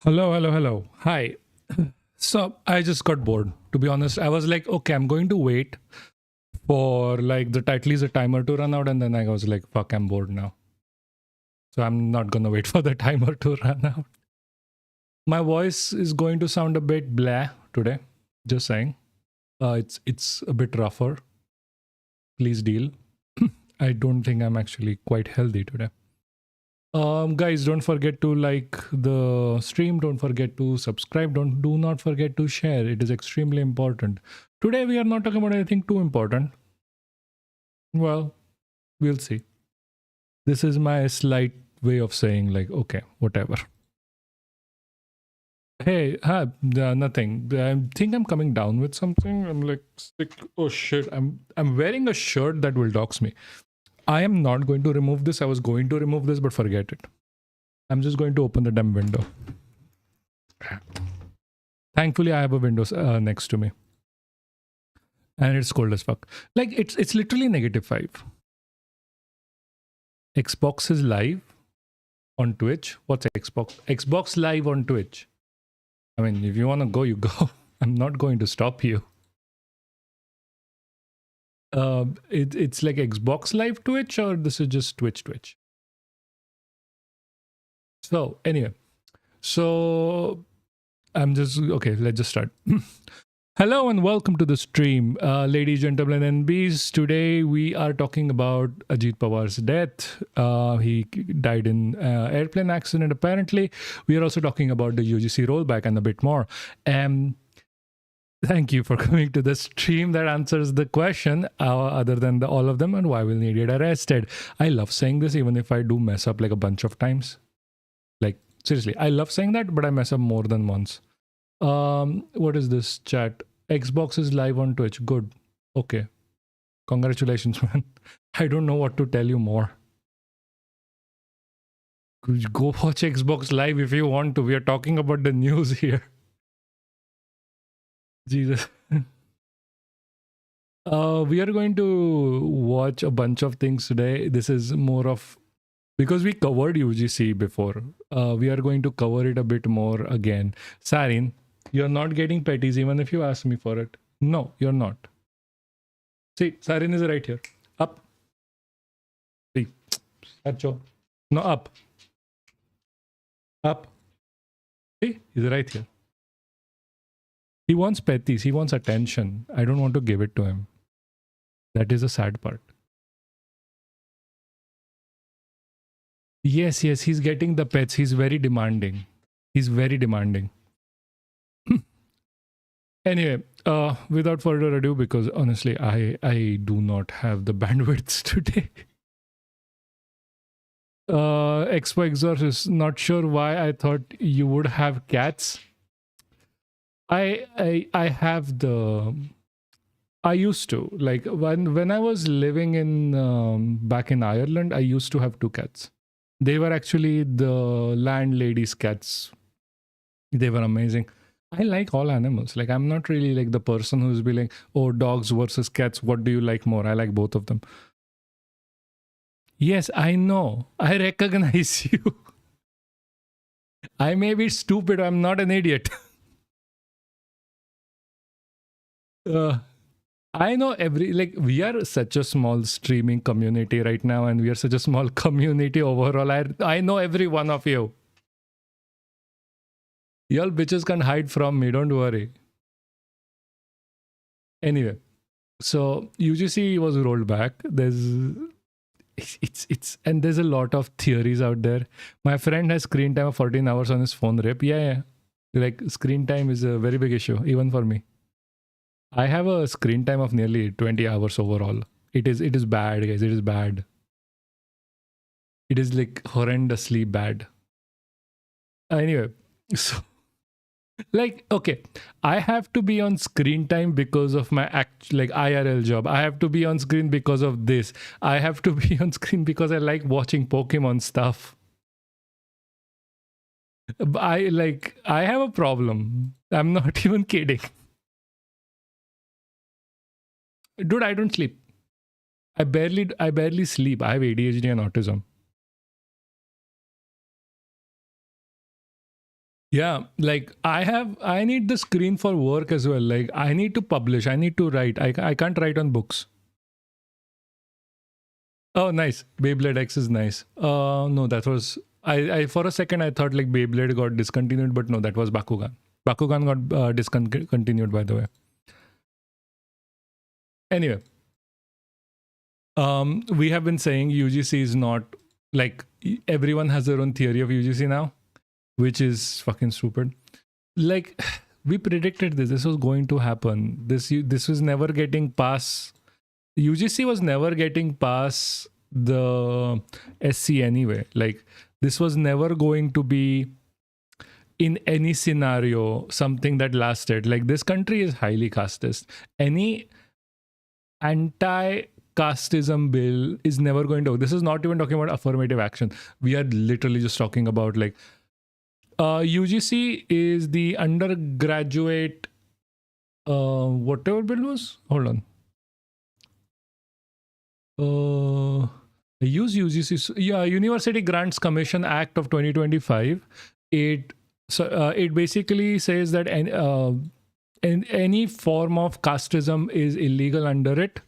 Hello, hello, hello. Hi. So I just got bored. To be honest, I was like, okay, I'm going to wait for like the title is a timer to run out, and then I was like, fuck, I'm bored now. So I'm not gonna wait for the timer to run out. My voice is going to sound a bit blah today. Just saying. It's a bit rougher. Please deal. I don't think I'm actually quite healthy today. Guys, don't forget to like the stream. Don't forget to subscribe. Do not forget to share. It is extremely important. Today we are not talking about anything too important. Well, we'll see. This is my slight way of saying like, okay, whatever. Hey, nothing. I think I'm coming down with something. I'm like sick. Oh shit! I'm wearing a shirt that will dox me. I am not going to remove this. I was going to remove this, but forget it. I'm just going to open the damn window. Thankfully, I have a window next to me. And it's cold as fuck. Like, it's literally -5. Xbox is live on Twitch. What's Xbox? Xbox live on Twitch. I mean, if you want to go, you go. I'm not going to stop you. It's like Xbox live Twitch, or this is just Twitch? So anyway, so I'm just okay. Let's just start. Hello and welcome to the stream, ladies, gentlemen, and bees. Today we are talking about Ajit Pawar's death. He died in airplane accident. Apparently, we are also talking about the UGC rollback and a bit more. Thank you for coming to the stream that answers the question, other than all of them, and why will he get arrested. I love saying this, even if I do mess up like a bunch of times. Like, seriously, I love saying that, but I mess up more than once. What is this chat? Xbox is live on Twitch. Good. Okay. Congratulations, man. I don't know what to tell you more. Go watch Xbox live if you want to. We are talking about the news here. Jesus. We are going to watch a bunch of things today. This is more of, because we covered UGC before, we are going to cover it a bit more again. Sarin, you're not getting petties even if you ask me for it. No, you're not. See, Sarin is right here. Up. See, Acho. No, up. Up. See, he's right here. He wants petties. He wants attention. I don't want to give it to him. That is a sad part. Yes, he's getting the pets. He's very demanding. He's very demanding. Anyway, without further ado, because honestly, I do not have the bandwidth today. Expo Exorcist, not sure why I thought you would have cats. I have the... I used to, like, when I was living in back in Ireland, I used to have 2 cats. They were actually the landlady's cats. They were amazing. I like all animals. Like, I'm not really like the person who's be like, oh, dogs versus cats, what do you like more? I like both of them. Yes, I know. I recognize you. I may be stupid. I'm not an idiot. I know we are such a small streaming community right now, and we are such a small community overall. I know every one of you. Y'all bitches can't hide from me, don't worry. Anyway, so UGC was rolled back. And there's a lot of theories out there. My friend has screen time of 14 hours on his phone rip. Yeah. Like, screen time is a very big issue, even for me. I have a screen time of nearly 20 hours overall. It is bad, guys. It is bad. It is like horrendously bad. Anyway, so like, okay, I have to be on screen time because of my IRL job. I have to be on screen because of this. I have to be on screen because I like watching Pokemon stuff. I have a problem. I'm not even kidding. Dude, I don't sleep. I barely sleep. I have ADHD and autism. Yeah, like I need the screen for work as well. Like, I need to publish, I need to write. I can't write on books. Oh, nice. Beyblade X is nice. No, that was I for a second I thought like Beyblade got discontinued, but no, that was Bakugan. Bakugan got discontinued, by the way. Anyway, we have been saying UGC is not, like, everyone has their own theory of UGC now, which is fucking stupid. Like, we predicted this was going to happen. This was never getting past. UGC was never getting past the SC anyway. Like, this was never going to be, in any scenario, something that lasted. Like, this country is highly casteist. Any casteism bill is never going to. This is not even talking about affirmative action. We are literally just talking about like UGC is the undergraduate whatever bill was. Hold on. I use UGC. Yeah, University Grants Commission Act of 2025. It basically says that any form of casteism is illegal under it.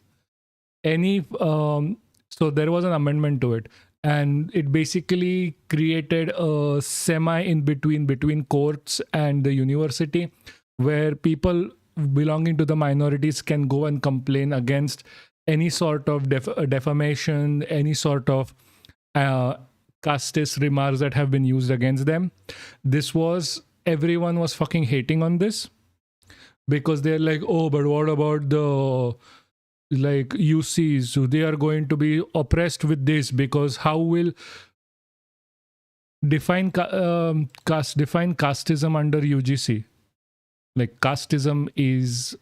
So there was an amendment to it, and it basically created a semi in between courts and the university, where people belonging to the minorities can go and complain against any sort of defamation, any sort of casteist remarks that have been used against them. Everyone was fucking hating on this, because they're like, oh, but what about the like UCs? So they are going to be oppressed with this, because how will define casteism under UGC? Like casteism is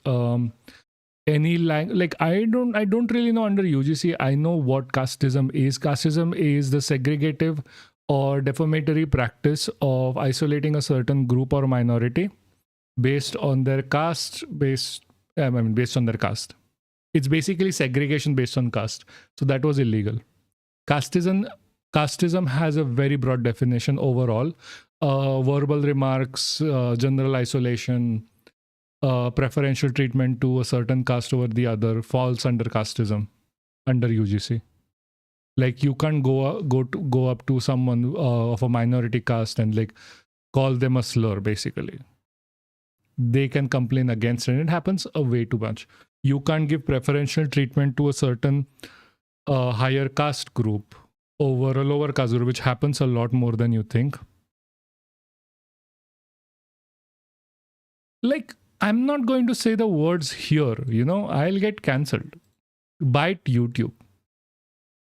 like I don't really know under UGC. I know what casteism is. Casteism is the segregative or defamatory practice of isolating a certain group or minority based on their caste. Based on their caste. It's basically segregation based on caste. So that was illegal. Casteism has a very broad definition overall. Verbal remarks, general isolation, preferential treatment to a certain caste over the other falls under casteism under UGC. Like you can't go up to someone of a minority caste and like call them a slur. Basically, they can complain against it. And it happens way too much. You can't give preferential treatment to a certain higher caste group over a lower caste group, which happens a lot more than you think. Like, I'm not going to say the words here, I'll get cancelled. Bite YouTube.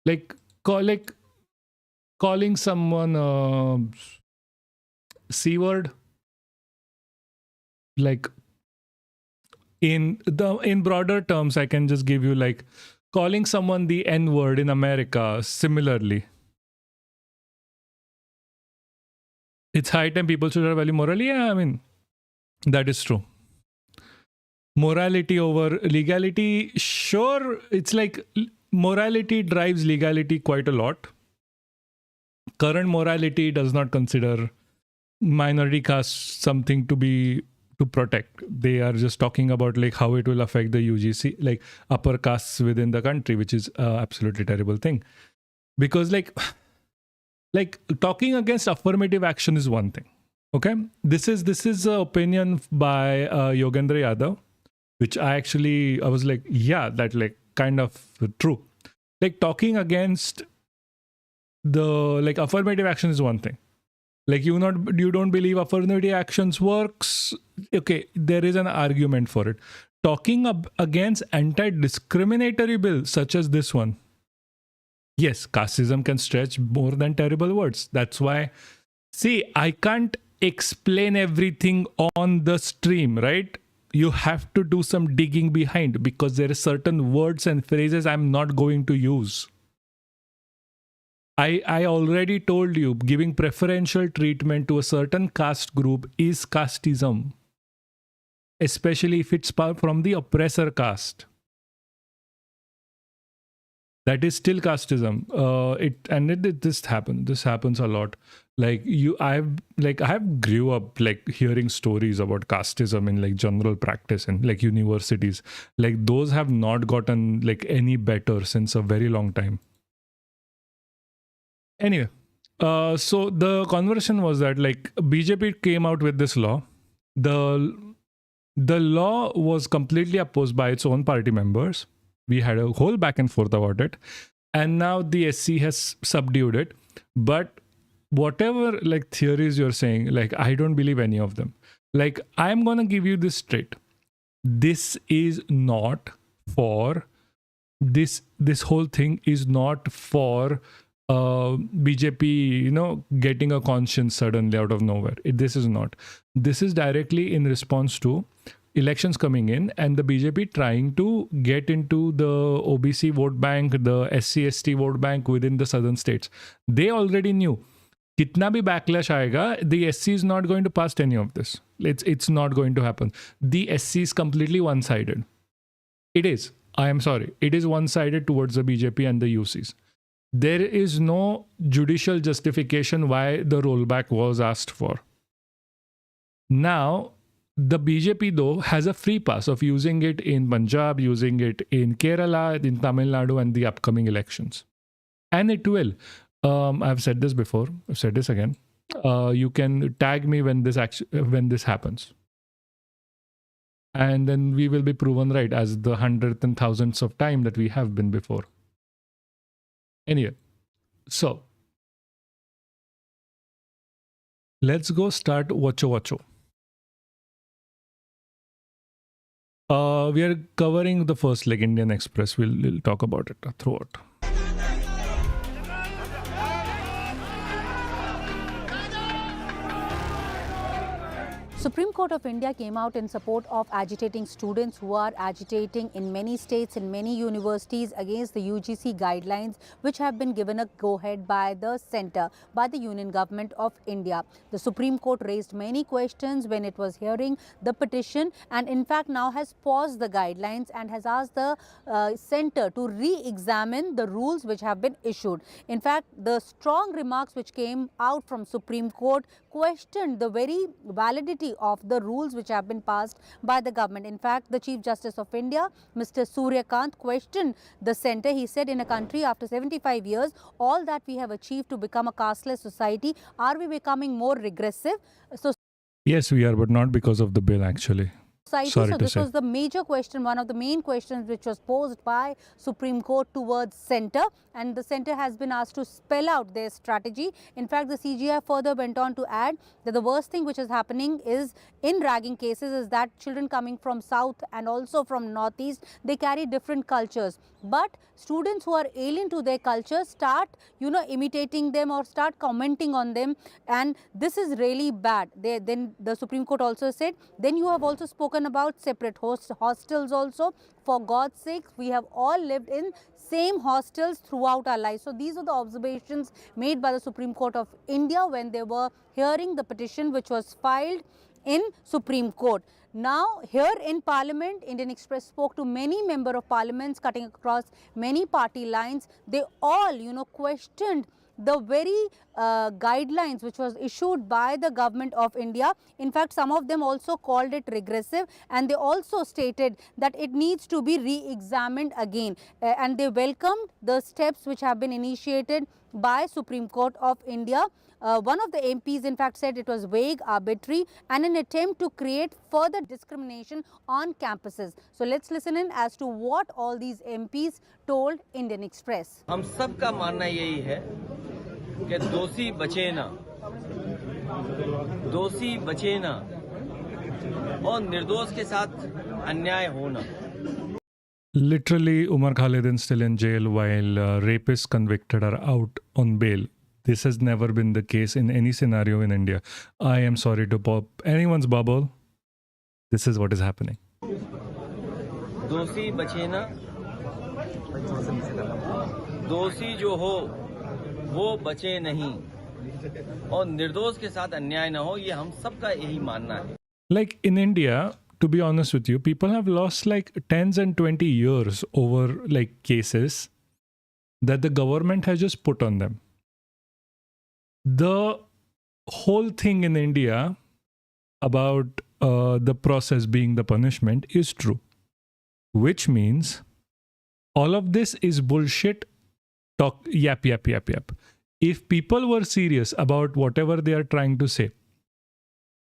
Like calling someone C word. Like in broader terms, I can just give you like calling someone the N word in America. Similarly, it's high time people should have value morally. Yeah, I mean, that is true. Morality over legality. Sure, it's like morality drives legality quite a lot. Current morality does not consider minority caste something to protect. They are just talking about like how it will affect the UGC, like upper castes within the country, which is absolutely terrible thing. Because like talking against affirmative action is one thing. Okay, this is an opinion by Yogendra Yadav, which I was like, yeah, that like kind of true. Like talking against the like affirmative action is one thing. Like you don't believe affirmative actions works. Okay, there is an argument for it. Talking against anti-discriminatory bills such as this one. Yes, casteism can stretch more than terrible words. That's why, see, I can't explain everything on the stream, right? You have to do some digging behind, because there are certain words and phrases I'm not going to use. I already told you, giving preferential treatment to a certain caste group is casteism, especially if it's from the oppressor caste. That is still casteism. This happens a lot. Like I have grew up like hearing stories about casteism in like general practice and like universities. Like those have not gotten like any better since a very long time. Anyway, so the conversation was that like BJP came out with this law. The law was completely opposed by its own party members. We had a whole back and forth about it. And now the SC has subdued it. But whatever like theories you're saying, like I don't believe any of them. Like I'm going to give you this straight. This is not for this whole thing is not for BJP, getting a conscience suddenly out of nowhere. This is not. This is directly in response to elections coming in and the BJP trying to get into the OBC vote bank, the SC/ST vote bank within the southern states. They already knew kitna bhi backlash aayega, the SC is not going to pass any of this. It's not going to happen. The SC is completely one-sided. It is. I am sorry. It is one-sided towards the BJP and the UCs. There is no judicial justification why the rollback was asked for. Now, the BJP though has a free pass of using it in Punjab, using it in Kerala, in Tamil Nadu and the upcoming elections. And it will. I've said this before. I've said this again. You can tag me when this happens. And then we will be proven right as the hundredth and thousandths of time that we have been before. Anyway, so let's go start Wacho Wacho. We are covering the first leg, Indian Express. We'll talk about it throughout. Supreme Court of India came out in support of agitating students who are agitating in many states, in many universities against the UGC guidelines which have been given a go-ahead by the centre, by the Union Government of India. The Supreme Court raised many questions when it was hearing the petition and in fact now has paused the guidelines and has asked the centre to re-examine the rules which have been issued. In fact, the strong remarks which came out from Supreme Court questioned the very validity of the rules which have been passed by the government. In fact, the Chief Justice of India, Mr. Suryakant, questioned the centre. He said, in a country after 75 years, all that we have achieved to become a casteless society, are we becoming more regressive? So, yes, we are, but not because of the bill actually. So this was the major question, one of the main questions which was posed by Supreme Court towards centre, and the centre has been asked to spell out their strategy. In fact, the CGI further went on to add that the worst thing which is happening is in ragging cases is that children coming from south and also from northeast, they carry different cultures. But students who are alien to their culture start, imitating them or start commenting on them, and this is really bad. Then the Supreme Court also said, then you have also spoken about separate hostels also. For God's sake, we have all lived in same hostels throughout our lives. So these are the observations made by the Supreme Court of India when they were hearing the petition which was filed in Supreme Court. Now, here in Parliament, Indian Express spoke to many members of Parliaments cutting across many party lines. They all, questioned the very guidelines which was issued by the government of India. In fact, some of them also called it regressive, and they also stated that it needs to be re-examined again. And they welcomed the steps which have been initiated by Supreme Court of India. One of the MPs in fact said it was vague, arbitrary and an attempt to create further discrimination on campuses. So let's listen in as to what all these MPs told Indian Express. हम सब का मानना यही है कि दोषी बचे ना और निर्दोष के साथ अन्याय होना. Literally, Umar Khalid still in jail while rapists convicted are out on bail. This has never been the case in any scenario in India. I am sorry to pop anyone's bubble. This is what is happening. दोषी बचे ना, दोषी जो हो वो बचे नहीं और निर्दोष के साथ अन्याय ना हो, ये हम सबका यही मानना है. Like in India, to be honest with you, people have lost like 10 and 20 years over like cases that the government has just put on them. The whole thing in India about the process being the punishment is true, which means all of this is bullshit talk, yap. If people were serious about whatever they are trying to say,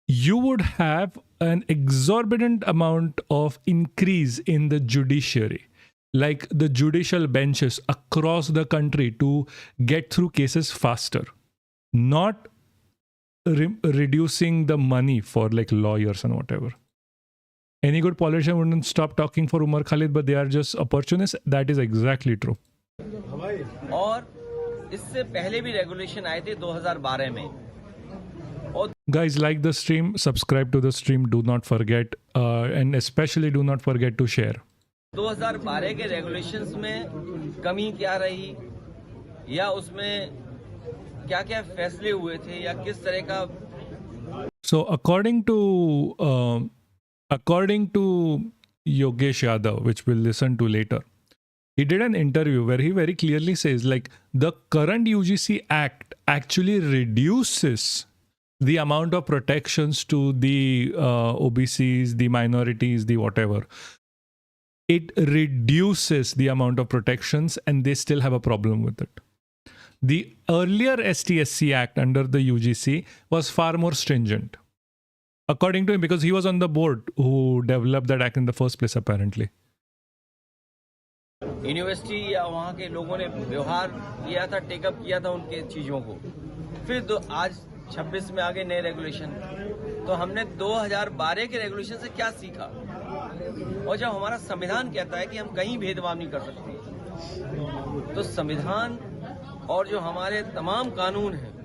you would have an exorbitant amount of increase in the judiciary, like the judicial benches across the country to get through cases faster, not reducing the money for like lawyers and whatever. Any good politician wouldn't stop talking for Umar Khalid, but they are just opportunists. That is exactly true. और इससे पहले भी regulation आए थे 2012 में और Guys, like the stream, subscribe to the stream, do not forget, and especially do not forget to share. 2012 के regulations में कमी क्या रही या उसमें क्या क्या फैसले हुए थे या किस तरह का. So according to Yogesh Yadav, which we'll listen to later, he did an interview where he very clearly says like the current UGC Act actually reduces the amount of protections to the OBCs, the minorities, the whatever. It reduces the amount of protections and they still have a problem with it. The earlier ST-SC Act under the UGC was far more stringent. According to him, because he was on the board who developed that act in the first place, apparently. University या वहाँ के लोगों ने व्यवहार किया था, take up किया था उनके चीज़ों को. फिर आज 26 में आगे नए रेगुलेशन. तो हमने 2012 के रेगुलेशन से क्या सीखा? और जब हमारा संविधान कहता है कि हम कहीं भेदभाव नहीं कर सकते, तो संविधान और जो हमारे तमाम कानून हैं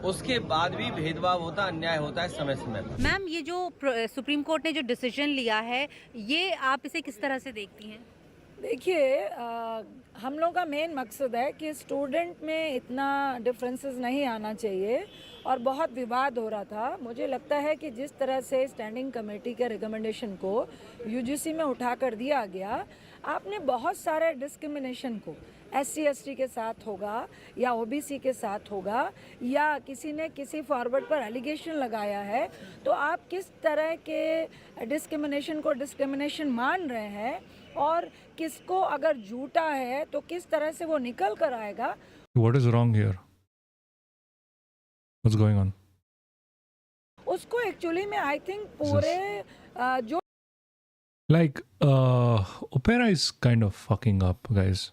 उसके बाद भी भेदभाव होता, अन्याय होता है समय समय पर. मैम, ये जो सुप्रीम कोर्ट ने जो डिसीजन लिया है, ये आप इसे किस तरह से देखती हैं? देखिए, हम लोग का मेन मकसद है कि स्टूडेंट में इतना डिफरेंसेस नहीं आना चाहिए और बहुत विवाद हो रहा था. मुझे लगता है कि जिस तरह से स्टैंडिंग कमेटी के रिकमेंडेशन को यूजीसी में उठा कर दिया गया, आपने बहुत सारे डिस्क्रिमिनेशन को SC/ST के साथ होगा या OBC के साथ होगा या किसी ने किसी फॉरवर्ड पर एलिगेशन लगाया है, तो आप किस तरह के डिस्क्रिमिनेशन को डिस्क्रिमिनेशन मान रहे हैं और किसको अगर झूठा है तो किस तरह से वो निकल कर आएगा. What is wrong here? What's going on? उसको एक्चुअली में आई थिंक पूरे जो Like, Opera is kind of fucking up, guys.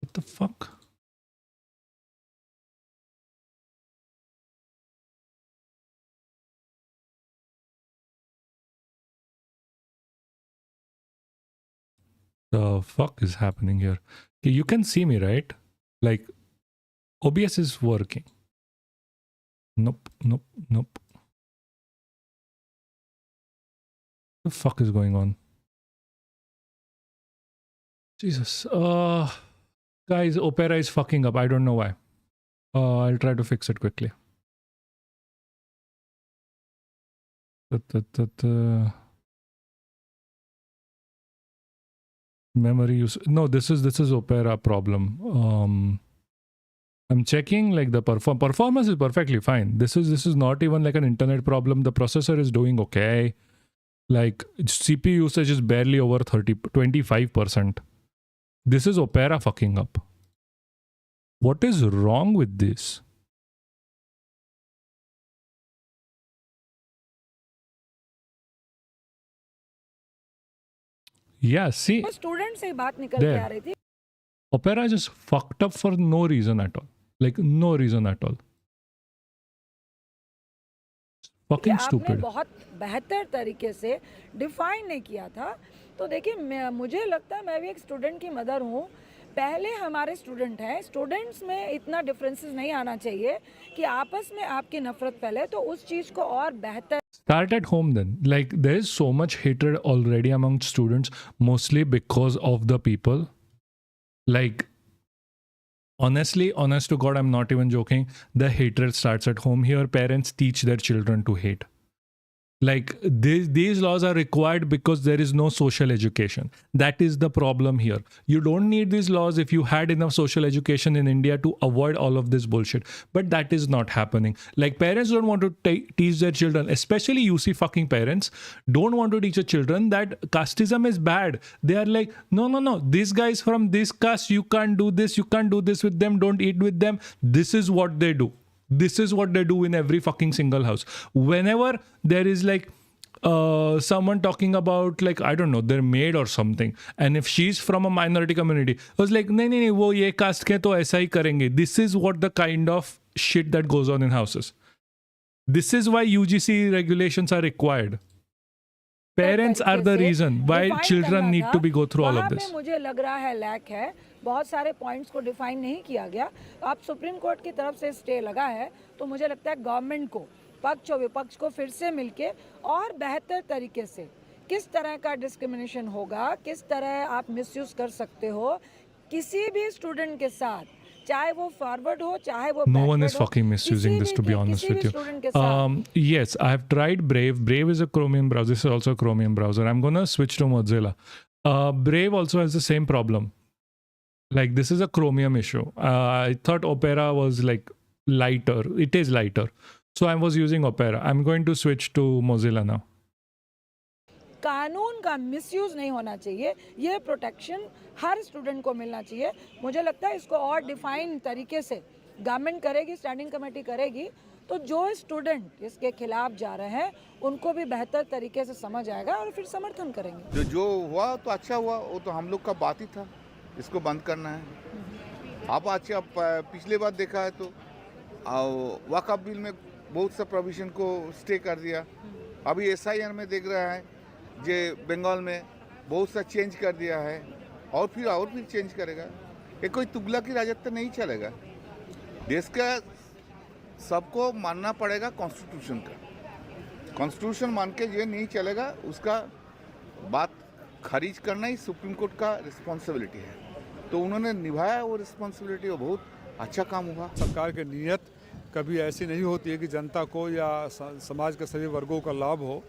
What the fuck? The fuck is happening here? Okay, you can see me, right? Like, OBS is working. Nope. The fuck is going on? Jesus. Guys, Opera is fucking up. I don't know why. I'll try to fix it quickly. Memory use. No, this is Opera problem. I'm checking like the performance is perfectly fine. This is not even like an internet problem. The processor is doing okay. Like CPU usage is barely over 25%. This is Opera fucking up. What is wrong with this? Yeah, see. Student से बात निकल के आ रही थी. Opera just fucked up for no reason at all. Like no reason at all. Fucking stupid. आपने बहुत बेहतर तरीके से डिफाइन नहीं किया था. तो देखिए, मुझे लगता है मैं भी एक स्टूडेंट की मदर हूँ. पहले हमारे स्टूडेंट हैं, स्टूडेंट्स में इतना डिफरेंसेस नहीं आना चाहिए कि आपस में आपकी नफरत फैले. तो उस चीज़ को और बेहतर. Start at home then. Like there is so much hatred already among students, mostly because of the people. Like honestly, honest to God, I'm not even joking. The hatred starts at home. Here, parents teach their children to hate. Like these laws are required because there is no social education. That is the problem here. You don't need these laws if you had enough social education in India to avoid all of this bullshit. But that is not happening. Like parents don't want to teach their children, especially UC fucking parents, don't want to teach their children that casteism is bad. They are like, no. These guys from this caste, you can't do this. You can't do this with them. Don't eat with them. This is what they do. This is what they do in every fucking single house. Whenever there is like someone talking about like, I don't know, their maid or something, and if she's from a minority community, I was like, nahi, wo ye caste ke to aisa hi karenge. This is what the kind of shit that goes on in houses. This is why UGC regulations are required. Parents are the reason why children need to be go through all of this. मुझे लग रहा है lack है. बहुत सारे points को define नहीं किया गया। अब सुप्रीम कोर्ट की तरफ से स्टे लगा है तो मुझे लगता है गवर्नमेंट को, पक्ष और विपक्ष को फिर से मिलके और बेहतर तरीके से किस तरह का डिस्क्रिमिनेशन होगा, किस तरह आप मिसयूज कर सकते हो किसी भी स्टूडेंट के साथ, चाहे वो फॉरवर्ड हो चाहे वो No one backward is हो, fucking misusing किसी this, भी to be honest किसी with भी you. स्टूडेंट के साथ। Yes, I have tried Brave. Brave is a Chromium browser. This is also a Chromium browser. I'm gonna switch to Mozilla. Brave also has the same problem. Like, this is a Chromium issue. I thought Opera was like lighter. It is lighter. So I was using Opera. I'm going to switch to Mozilla now. कानून का misuse नहीं होना चाहिए, ये protection हर student को मिलना चाहिए। मुझे लगता है इसको और डिफाइन तरीके से गवर्नमेंट करेगी, स्टैंडिंग कमेटी करेगी, तो जो स्टूडेंट इसके खिलाफ जा रहे हैं उनको भी बेहतर तरीके से समझ आएगा और फिर समर्थन करेंगे। जो हुआ तो अच्छा हुआ, वो तो हम लोग का बात ही था, इसको बंद करना है। आप अच्छा पिछले बार देखा है तो वक्फ बिल में बहुत सा प्रोविजन को स्टे कर दिया। अभी SIR में देख रहा है जे बंगाल में बहुत सा चेंज कर दिया है और फिर चेंज करेगा। ये कोई तुगलक की राजत्व नहीं चलेगा। देश का सबको मानना पड़ेगा कॉन्स्टिट्यूशन का। कॉन्स्टिट्यूशन मान के ये नहीं चलेगा, उसका बात खारिज करना ही सुप्रीम कोर्ट का रिस्पॉन्सिबिलिटी है। तो उन्होंने निभाया वो रिस्पॉन्सिबिलिटी, वो बहुत अच्छा काम हुआ। सरकार की नीयत कभी ऐसी नहीं होती है कि जनता को या समाज के सभी वर्गों का लाभ हो।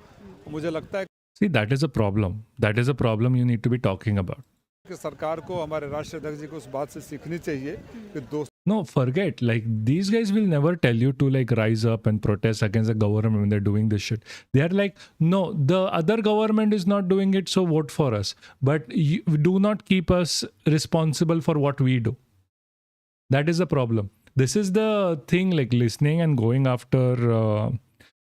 मुझे लगता है See, that is a problem. That is a problem you need to be talking about. कि सरकार को, हमारे राष्ट्रीय अध्यक्ष जी को उस बात से सीखनी चाहिए कि दोस्त No, forget. Like, these guys will never tell you to like rise up and protest against the government when they're doing this shit. They are like, no, the other government is not doing it, so vote for us. But you do not keep us responsible for what we do. That is the problem. This is the thing, like listening and going after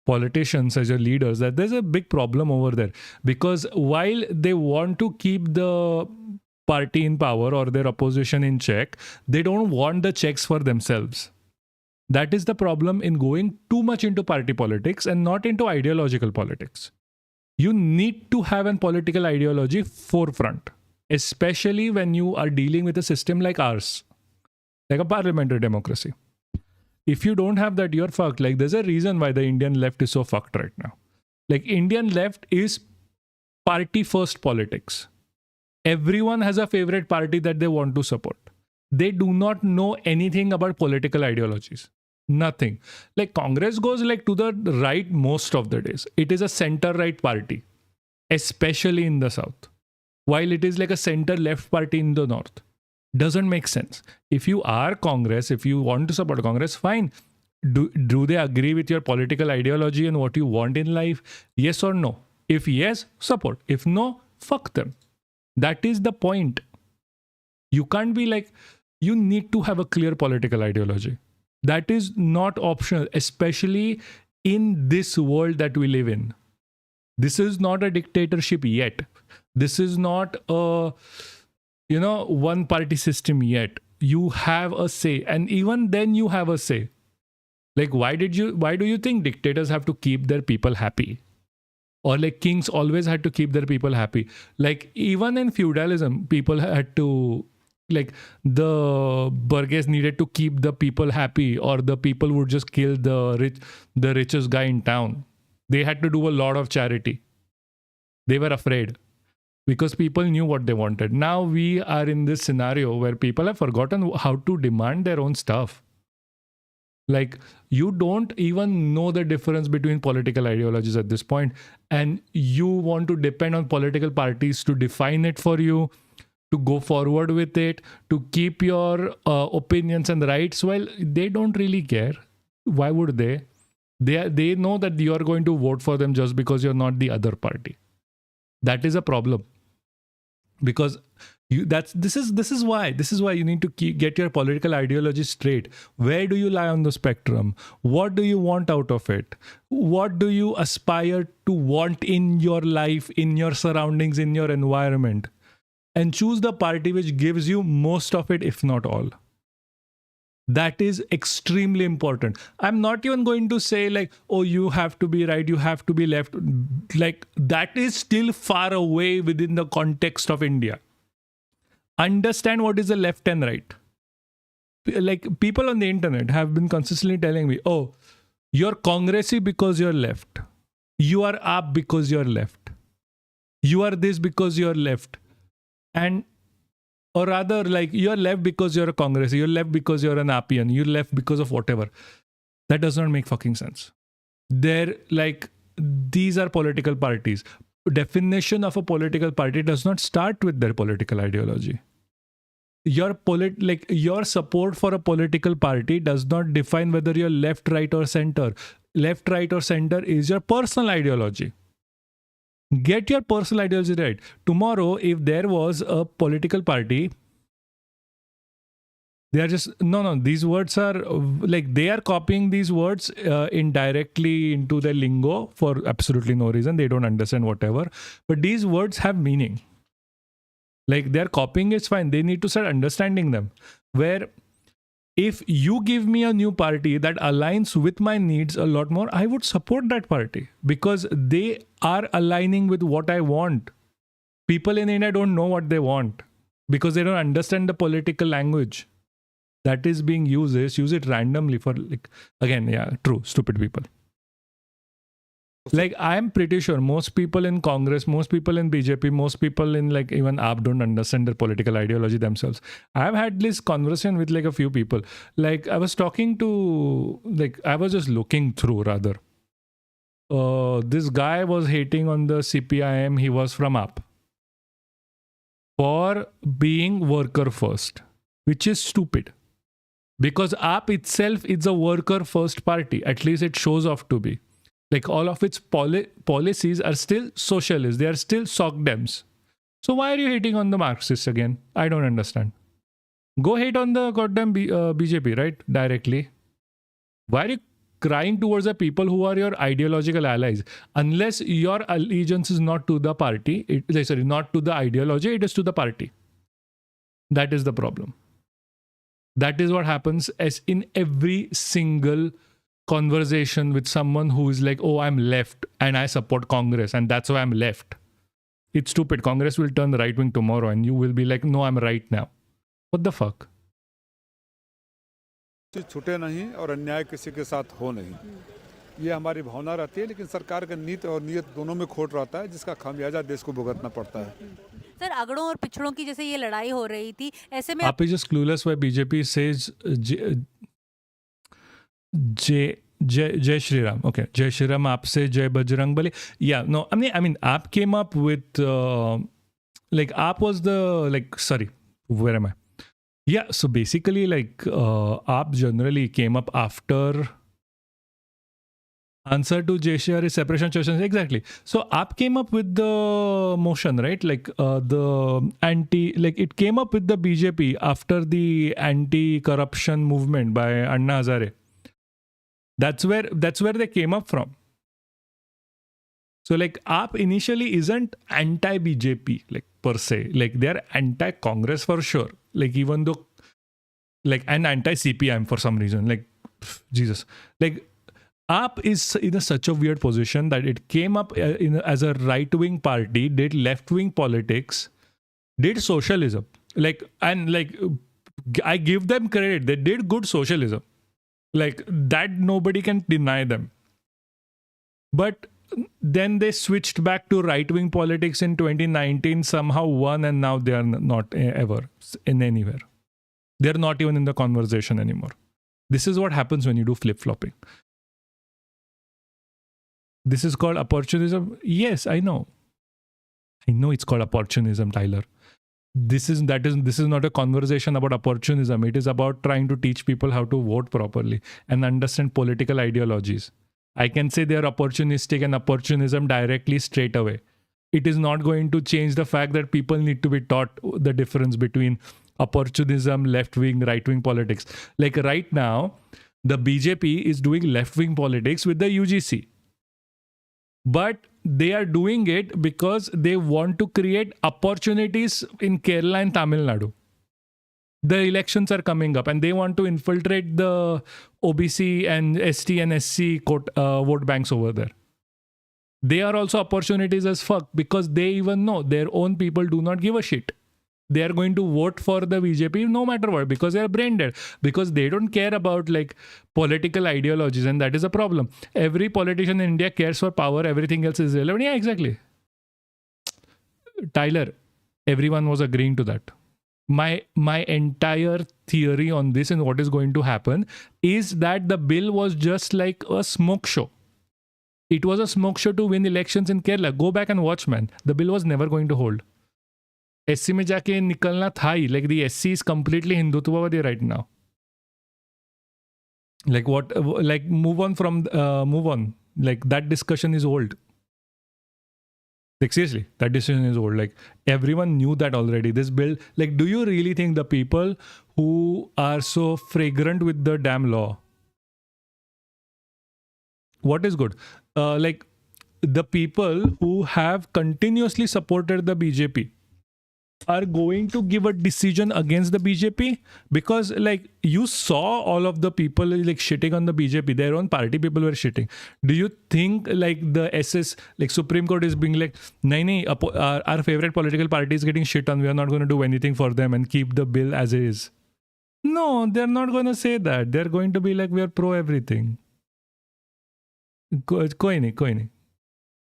politicians as your leaders, that there's a big problem over there. Because while they want to keep the party in power or their opposition in check, they don't want the checks for themselves. That is the problem in going too much into party politics and not into ideological politics. You need to have a political ideology forefront, especially when you are dealing with a system like ours, like a parliamentary democracy. If you don't have that, you're fucked. Like, there's a reason why the Indian left is so fucked right now. Like, Indian left is party first politics. Everyone has a favorite party that they want to support. They do not know anything about political ideologies. Nothing. Like, Congress goes like to the right most of the days. It is a center right party, especially in the south, while it is like a center left party in the north. Doesn't make sense. If you are Congress, if you want to support Congress, fine. Do they agree with your political ideology and what you want in life? Yes or no? If yes, support. If no, fuck them. That is the point. You can't be like, you need to have a clear political ideology. That is not optional, especially in this world that we live in. This is not a dictatorship yet. This is not a one party system yet. You have a say, and even then you have a say. Like, why do you think dictators have to keep their people happy? Or like kings always had to keep their people happy? Like, even in feudalism, people had to, like, the burghers needed to keep the people happy, or the people would just kill the richest guy in town. They had to do a lot of charity. They were afraid, because people knew what they wanted. Now we are in this scenario where people have forgotten how to demand their own stuff. Like, you don't even know the difference between political ideologies at this point, and you want to depend on political parties to define it for you, to go forward with it, to keep your opinions and rights. Well, they don't really care. Why would they? They know that you are going to vote for them just because you're not the other party. That is a problem. Because this is why you need to get your political ideology straight. Where do you lie on the spectrum? What do you want out of it? What do you aspire to want in your life, in your surroundings, in your environment? And choose the party which gives you most of it, if not all. That is extremely important. I'm not even going to say like, oh, you have to be right, you have to be left. Like, that is still far away within the context of India. understand what is the left and right. Like people on the internet have been consistently telling me, oh, you're Congressy because you're left. You are up because you're left. You are this because you're left. And or rather, like, you're left because you're a Congressy, you're left because you're an Appian, you're left because of whatever. That does not make fucking sense. These are political parties. Definition of a political party does not start with their political ideology. Your support for a political party does not define whether you're left, right, or center. Left, right, or center is your personal ideology. Get your personal ideology right. Tomorrow, if there was a political party, they are just these words are they are copying these words indirectly into their lingo for absolutely no reason. They don't understand whatever, but these words have meaning. Like, they're copying is fine. They need to start understanding them. Where if you give me a new party that aligns with my needs a lot more, I would support that party because they are aligning with what I want. People in India don't know what they want because they don't understand the political language that is being used. Use it randomly for stupid people. Like, I'm pretty sure most people in Congress, most people in BJP, most people in even AAP don't understand their political ideology themselves. I've had this conversation with a few people. Like, I was talking to, I was just looking through rather. This guy was hating on the CPIM. He was from AAP for being worker first, which is stupid. Because AAP itself is a worker first party. At least it shows off to be. Like, all of its policies are still socialist. They are still soc dems. So why are you hating on the Marxists again? I don't understand. Go hate on the goddamn BJP, right? Directly. Why are you crying towards the people who are your ideological allies? Unless your allegiance is not to the party, not to the ideology, it is to the party. That is the problem. That is what happens as in every single conversation with someone who is like, oh, I'm left and I support Congress and that's why I'm left. It's stupid. Congress will turn right wing tomorrow and you will be like, no, I'm right now. What the fuck? छूटे नहीं और अन्याय किसी के साथ हो नहीं, ये हमारी भावना रहती है, लेकिन सरकार का नीति और नियत दोनों में खोट रहता है, जिसका खामियाजा देश को भुगतना पड़ता है. सर, अगड़ों और पिछड़ों की जैसे ये लड़ाई हो रही थी, ऐसे में आप just clueless why BJP says Jai Shri Ram. Okay, Jai Shri Ram, aapse Jai Bajrang Bali. Yeah, no, I mean, aap came up with aap was the sorry, where am I? Yeah, so basically aap generally came up after answer to Jai Shri Ram is separation of church and state. Exactly. So aap came up with the motion, right? The anti, it came up with the BJP after the anti-corruption movement by Anna Hazare. That's where they came up from. So AAP initially isn't anti-BJP per se. They're anti-Congress for sure. Even though and anti-CPIM for some reason. Jesus. AAP is in such a weird position that it came up as a right-wing party, did left-wing politics, did socialism. I give them credit. They did good socialism. That nobody can deny them. But then they switched back to right-wing politics in 2019, somehow won, and now they are not ever in anywhere. They're not even in the conversation anymore. This is what happens when you do flip-flopping. This is called opportunism. Yes, I know. I know it's called opportunism, Tyler. This is not a conversation about opportunism. It is about trying to teach people how to vote properly and understand political ideologies. I can say they are opportunistic and opportunism directly straight away. It is not going to change the fact that people need to be taught the difference between opportunism, left-wing, right-wing politics. Right now, the BJP is doing left-wing politics with the UGC. But they are doing it because they want to create opportunities in Kerala and Tamil Nadu. The elections are coming up and they want to infiltrate the OBC and ST and SC vote banks over there. They are also opportunities as fuck because they even know their own people do not give a shit. they are going to vote for the BJP no matter what, because they are brain dead, because they don't care about like political ideologies, and that is a problem. Every politician in India cares for power, everything else is irrelevant. Yeah, exactly. Tyler, everyone was agreeing to that. My entire theory on this and what is going to happen is that the bill was just like a smoke show. It was a smoke show to win elections in Kerala. Go back and watch, man. The bill was never going to hold. SC में जाके निकलना था ही. Like the SC is completely Hindutva right now. Like what? Like move on. Like that discussion is old. Like seriously, that decision is old. Like everyone knew that already. This bill, like, do you really think the people who are so fragrant with the damn law? What is good? Like the people who have continuously supported the BJP are going to give a decision against the BJP, because like you saw all of the people like shitting on the BJP, their own party people were shitting. Do you think like the SS, like Supreme Court is being like, nahi, our favorite political party is getting shit on, we are not going to do anything for them and keep the bill as is? No, they're not going to say that. They're going to be like, we are pro everything. Koi nahi.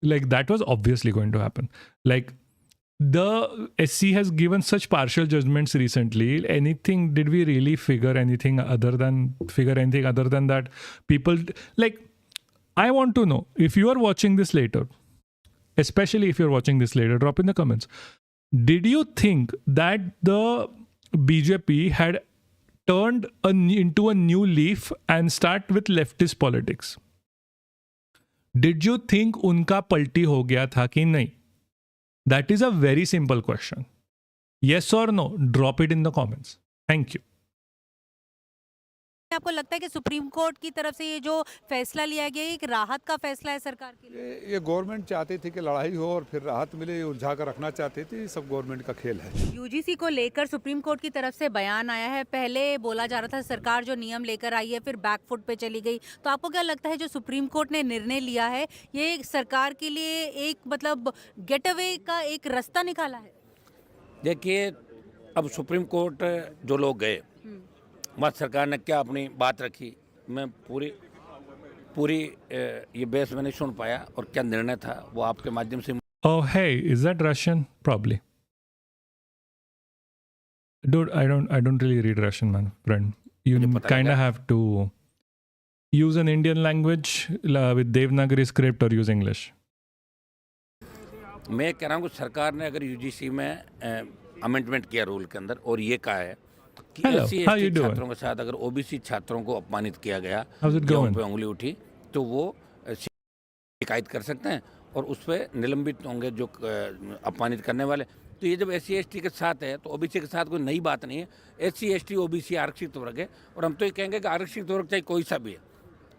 Like that was obviously going to happen. Like the SC has given such partial judgments recently. Did we really figure anything other than that? People, like, I want to know, if you are watching this later, especially if you're watching this later, drop in the comments. Did you think that the BJP had turned into a new leaf and start with leftist politics? Did you think उनका पलटी हो गया था कि नहीं? That is a very simple question. Yes or no? Drop it in the comments. Thank you. आपको लगता है कि सुप्रीम कोर्ट की तरफ से ये जो फैसला लिया गया है एक राहत का फैसला है सरकार के लिए? ये गवर्नमेंट चाहती थी कि लड़ाई हो और फिर राहत मिले, उलझा कर रखना चाहती थी. ये सब गवर्नमेंट का खेल है. यूजीसी को लेकर सुप्रीम कोर्ट की तरफ से बयान आया है. पहले बोला जा रहा था सरकार जो नियम लेकर आई है फिर बैकफुट पे चली गई. तो आपको क्या लगता है जो सुप्रीम कोर्ट ने निर्णय लिया है ये सरकार के लिए एक मतलब गेट अवे का एक रास्ता निकाला है? देखिए, अब सुप्रीम कोर्ट जो लोग गए, वहाँ सरकार ने क्या अपनी बात रखी, मैं पूरी ये बहस में नहीं सुन पाया, और क्या निर्णय था वो आपके माध्यम से. Oh, hey, is that Russian? Probably. Dude, I don't really read Russian, man, friend. You kind of have to use an Indian language with Devanagari script or use English. मैं कह रहा हूँ कि सरकार ने अगर यूजीसी में अमेंडमेंट किया रूल के अंदर और ये कहा है कि SC ST छात्रों के साथ अगर OBC छात्रों को अपमानित किया गया या उन पे उंगली उठी तो वो शिकायत कर सकते हैं और उस पर निलंबित होंगे जो अपमानित करने वाले. तो ये जब SC ST के साथ है तो OBC के साथ कोई नई बात नहीं है. SC ST OBC आरक्षित वर्ग है और हम तो ये कहेंगे कि आरक्षित वर्ग चाहे कोई सा भी है,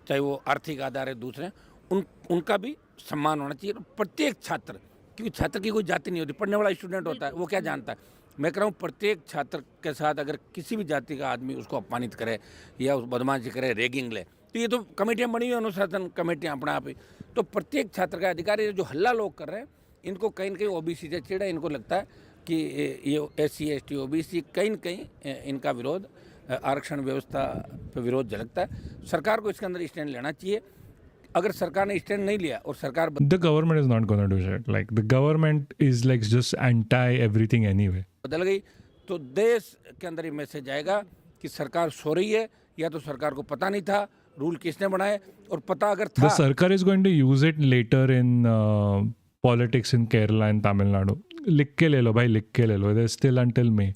चाहे वो आर्थिक आधार है दूसरे, उनका भी सम्मान होना चाहिए. प्रत्येक छात्र, क्योंकि छात्र की कोई जाति नहीं होती, पढ़ने वाला स्टूडेंट होता है, वो क्या जानता है. मैं कह रहा हूँ प्रत्येक छात्र के साथ अगर किसी भी जाति का आदमी उसको अपमानित करे या उस बदमाशी करे, रेगिंग ले, तो ये तो कमेटियाँ बनी हुई हैं, अनुशासन कमेटियाँ अपना आप ही. तो प्रत्येक छात्र का अधिकार है. जो हल्ला लोग कर रहे हैं इनको कहीं न कहीं OBC से चिढ़ है. इनको लगता है कि ये SC ST OBC कहीं न कहीं इनका विरोध, आरक्षण व्यवस्था पर विरोध झलकता है. सरकार को इसके अंदर स्टैंड लेना चाहिए. अगर सरकार ने स्टैंड नहीं लिया और सरकार the government is not going to do shit. Like the government is like just anti everything anyway. बदल गई तो देश के अंदर ये मैसेज आएगा कि सरकार सो रही है, या तो सरकार को पता नहीं था रूल किसने बनाए, और पता अगर था. The Sarkar is going to use it later in politics in Kerala and Tamil Nadu. लिख के ले लो भाई, लिख के ले लो. There's still until May.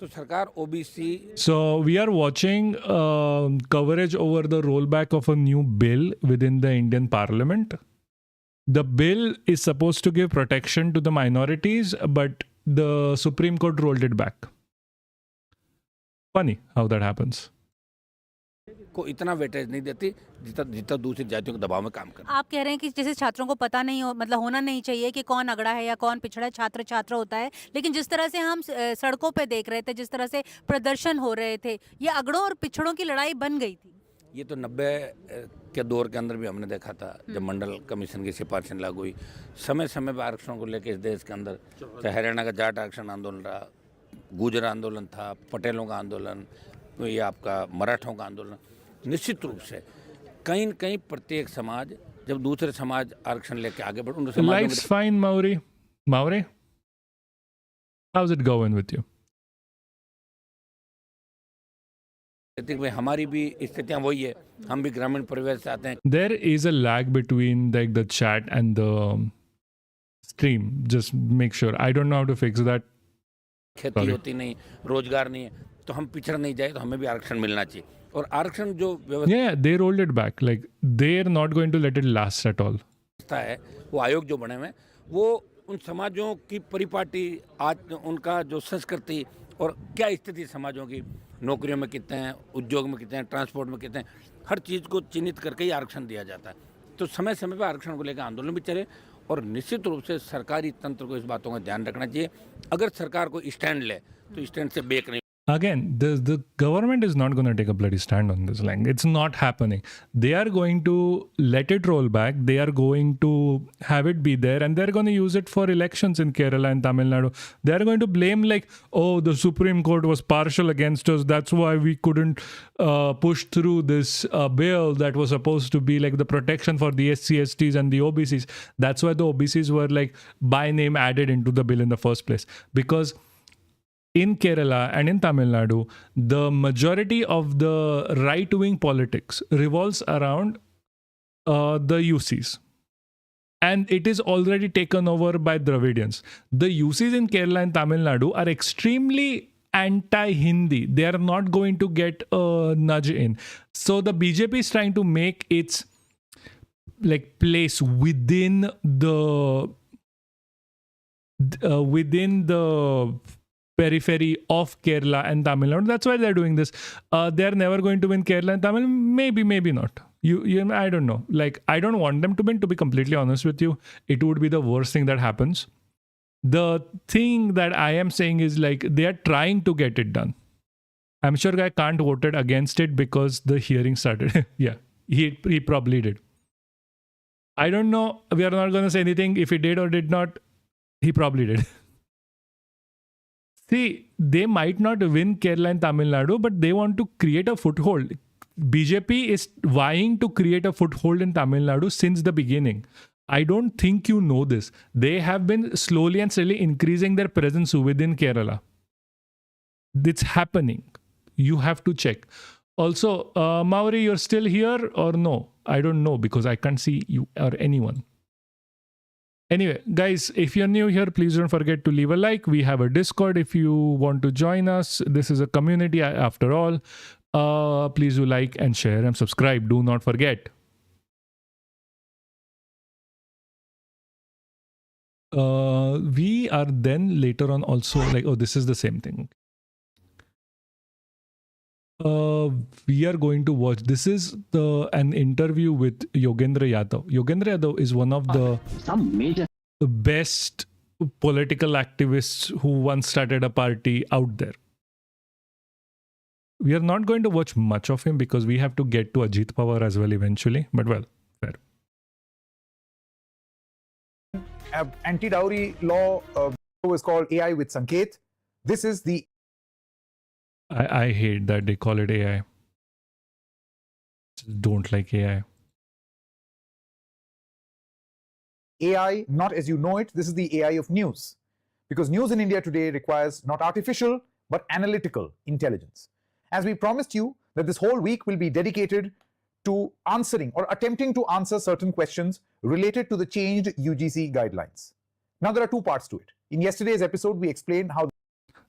तो सरकार OBC. So we are watching coverage over the rollback of a new bill within the Indian Parliament. The bill is supposed to give protection to the minorities, but the Supreme Court rolled it back. Funny how that happens. को इतना weightage नहीं देती जितना दूसरी जातियों के दबाव में काम कर. आप कह रहे हैं कि जैसे छात्रों को पता नहीं हो, मतलब होना नहीं चाहिए कि कौन अगड़ा है या कौन पिछड़ा है, छात्र होता है. लेकिन जिस तरह से हम सड़कों पे देख रहे थे, जिस तरह से प्रदर्शन हो रहे थे, ये अगड़ों और पिछड़ों की लड़ाई बन गई थी. ये तो 90 के दौर के अंदर भी हमने देखा था, जब मंडल कमीशन की सिफारिशें लागू हुई. समय समय पर आरक्षण को लेकर इस देश के अंदर, चाहे हरियाणा का जाट आरक्षण आंदोलन रहा, गुर्जर आंदोलन था, पटेलों का आंदोलन, ये आपका मराठों का आंदोलन, निश्चित रूप से कहीं न कहीं प्रत्येक समाज जब दूसरे समाज आरक्षण लेके आगे बढ़ उन समाजों Life's fine, Mauri. Mauri, how's it going with you? में भाई हमारी भी स्थितियां वही है, हम भी ग्रामीण परिवेश से आते हैं। There is a lag between like the chat and the stream. Just make sure. I don't know how to fix that. खेती होती नहीं, रोजगार नहीं है, तो हम पिछड़ नहीं जाए, तो हमें भी आरक्षण मिलना चाहिए। और आरक्षण जो Yeah, they rolled it back. Like they're not going to let it last at all. व्यवस्था है, वो आयोग जो बने हुए हैं, वो उन समाजों की परिपाटी, आज उनका जो संस्कृति और क्या स्थिति समाजों की, नौकरियों में कितने हैं, उद्योग में कितने हैं, ट्रांसपोर्ट में कितने हैं, हर चीज़ को चिन्हित करके ही आरक्षण दिया जाता है। तो समय समय पर आरक्षण को लेकर आंदोलन भी चले और निश्चित रूप से सरकारी तंत्र को इस बातों का ध्यान रखना चाहिए। अगर सरकार को स्टैंड ले तो स्टैंड से बेक नहीं। Again, the government is not going to take a bloody stand on this. Like, it's not happening. They are going to let it roll back. They are going to have it be there, and they're going to use it for elections in Kerala and Tamil Nadu. They are going to blame like, oh, the Supreme Court was partial against us. That's why we couldn't push through this bill that was supposed to be like the protection for the SC, STs and the OBCs. That's why the OBCs were like by name added into the bill in the first place, because in Kerala and in Tamil Nadu, the majority of the right-wing politics revolves around the UCs. And it is already taken over by Dravidians. The UCs in Kerala and Tamil Nadu are extremely anti-Hindi. They are not going to get a nudge in. So the BJP is trying to make its like place within the periphery of Kerala and Tamil Nadu. That's why they're doing this. They're never going to win Kerala and Tamil. Maybe not. I don't know. Like, I don't want them to win, to be completely honest with you. It would be the worst thing that happens. The thing that I am saying is like, they are trying to get it done. I'm sure I can't vote it against it because the hearing started. Yeah, he probably did. I don't know. We are not going to say anything. If he did or did not, he probably did. See, they might not win Kerala and Tamil Nadu, but they want to create a foothold. BJP is vying to create a foothold in Tamil Nadu since the beginning. I don't think you know this. They have been slowly and steadily increasing their presence within Kerala. It's happening. You have to check. Also, Mauri, you're still here or no? I don't know because I can't see you or anyone. Anyway, guys, if you're new here, please don't forget to leave a like. We have a Discord if you want to join us. This is a community after all. Please do like and share and subscribe. Do not forget. We are then later on also like, oh, this is the same thing. We are going to watch. This is an interview with Yogendra Yadav. Yogendra Yadav is one of the best political activists who once started a party out there. We are not going to watch much of him because we have to get to Ajit Pawar as well eventually. But well, fair. Anti-dowry law is called AI with Sanket. This is the I hate that they call it AI. Just don't like AI. AI, not as you know it, this is the AI of news. Because news in India today requires not artificial, but analytical intelligence. As we promised you that this whole week will be dedicated to answering or attempting to answer certain questions related to the changed UGC guidelines. Now there are two parts to it. In yesterday's episode, we explained how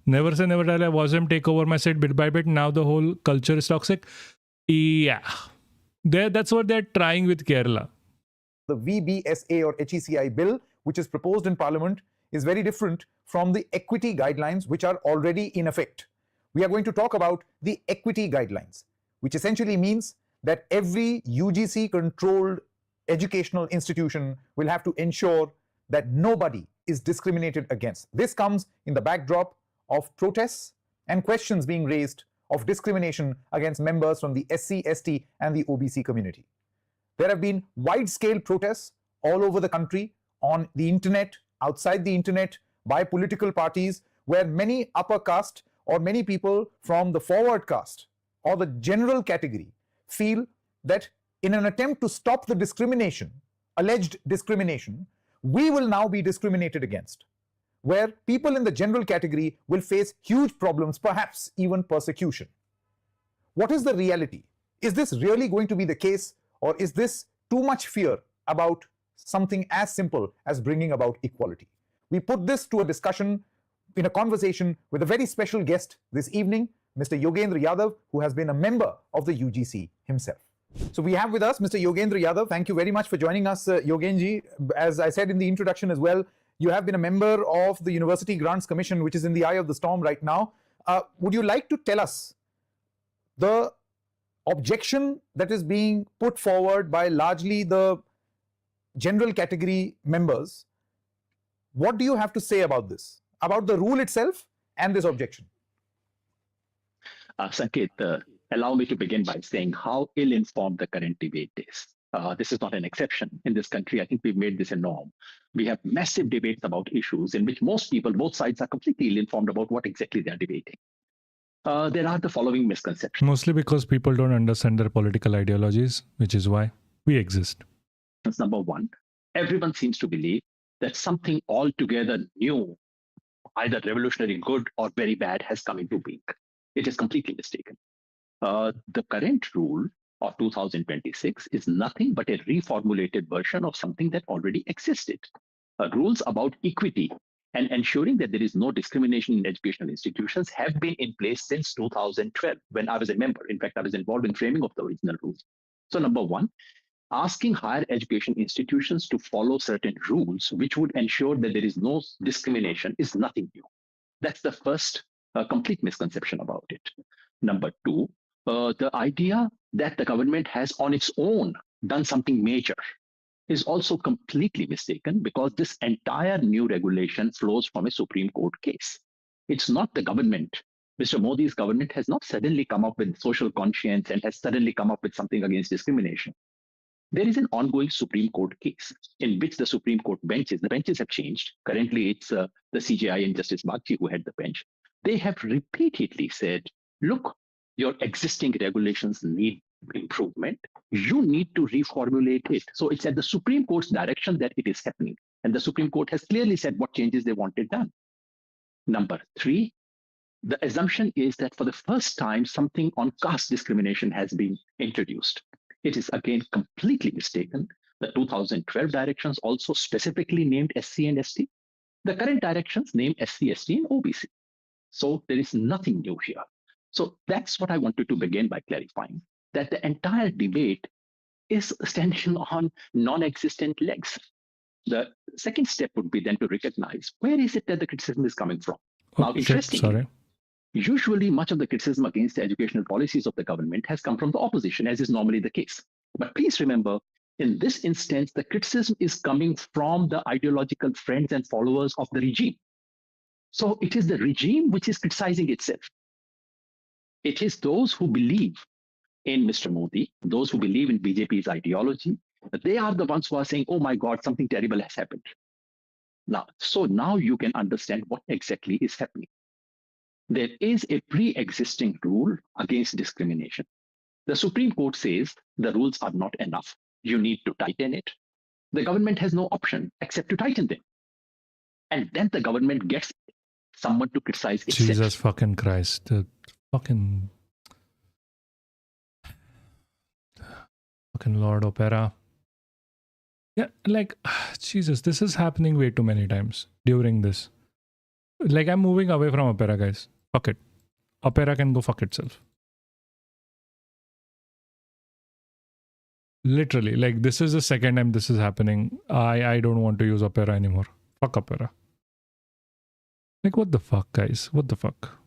Never say never die. I watched them take over my set bit by bit. Now the whole culture is toxic. Yeah. That's what they're trying with Kerala. the VBSA or HECI bill, which is proposed in Parliament, is very different from the equity guidelines which are already in effect. We are going to talk about the equity guidelines, which essentially means that every UGC-controlled educational institution will have to ensure that nobody is discriminated against. This comes in the backdrop of protests and questions being raised of discrimination against members from the SC, ST and the OBC community. There have been wide-scale protests all over the country, on the internet, outside the internet, by political parties, where many upper caste or many people from the forward caste or the general category feel that in an attempt to stop the discrimination, alleged discrimination, we will now be discriminated against, where people in the general category will face huge problems, perhaps even persecution. What is the reality? Is this really going to be the case, or is this too much fear about something as simple as bringing about equality? We put this to a discussion in a conversation with a very special guest this evening, Mr. Yogendra Yadav, who has been a member of the UGC himself. So we have with us Mr. Yogendra Yadav. Thank you very much for joining us, Yogenji. As I said in the introduction as well, you have been a member of the University Grants Commission, which is in the eye of the storm right now. Would you like to tell us the objection that is being put forward by largely the general category members? What do you have to say about this, about the rule itself and this objection? Sanket, allow me to begin by saying how ill-informed the current debate is. This is not an exception. In this country, I think we've made this a norm. We have massive debates about issues in which most people, both sides, are completely ill-informed about what exactly they're debating. There are the following misconceptions. Mostly because people don't understand their political ideologies, which is why we exist. Number one, everyone seems to believe that something altogether new, either revolutionary good or very bad, has come into being. It is completely mistaken. The current rule of 2026 is nothing but a reformulated version of something that already existed. Rules about equity and ensuring that there is no discrimination in educational institutions have been in place since 2012, when I was a member. In fact, I was involved in framing of the original rules. So number one, asking higher education institutions to follow certain rules which would ensure that there is no discrimination is nothing new. That's the first complete misconception about it. Number two, the idea that the government has on its own done something major is also completely mistaken, because this entire new regulation flows from a Supreme Court case. It's not the government. Mr. Modi's government has not suddenly come up with social conscience and has suddenly come up with something against discrimination. There is an ongoing Supreme Court case in which the Supreme Court benches, the benches have changed. Currently, it's the CJI and Justice Bagchi who had the bench. They have repeatedly said, look, your existing regulations need improvement. You need to reformulate it. So it's at the Supreme Court's direction that it is happening. And the Supreme Court has clearly said what changes they wanted done. Number three, the assumption is that for the first time, something on caste discrimination has been introduced. It is again completely mistaken. The 2012 directions also specifically named SC and ST. The current directions name SC, ST, and OBC. So there is nothing new here. So that's what I wanted to begin by clarifying, that the entire debate is standing on non-existent legs. The second step would be then to recognize where is it that the criticism is coming from. Now, interestingly, usually much of the criticism against the educational policies of the government has come from the opposition, as is normally the case. But please remember, in this instance, the criticism is coming from the ideological friends and followers of the regime. So it is the regime which is criticizing itself. It is those who believe in Mr. Modi, those who believe in BJP's ideology, they are the ones who are saying, oh my God, something terrible has happened. Now you can understand what exactly is happening. There is a pre-existing rule against discrimination. The Supreme Court says the rules are not enough. You need to tighten it. The government has no option except to tighten them. And then the government gets someone to criticize itself. Jesus fucking Christ. The fucking Lord Opera. Yeah, like, Jesus, this is happening way too many times during this. Like, I'm moving away from Opera, guys. Fuck it. Opera can go fuck itself. Literally, like, this is the second time this is happening. I don't want to use Opera anymore. Fuck Opera. Like, what the fuck, guys? What the fuck?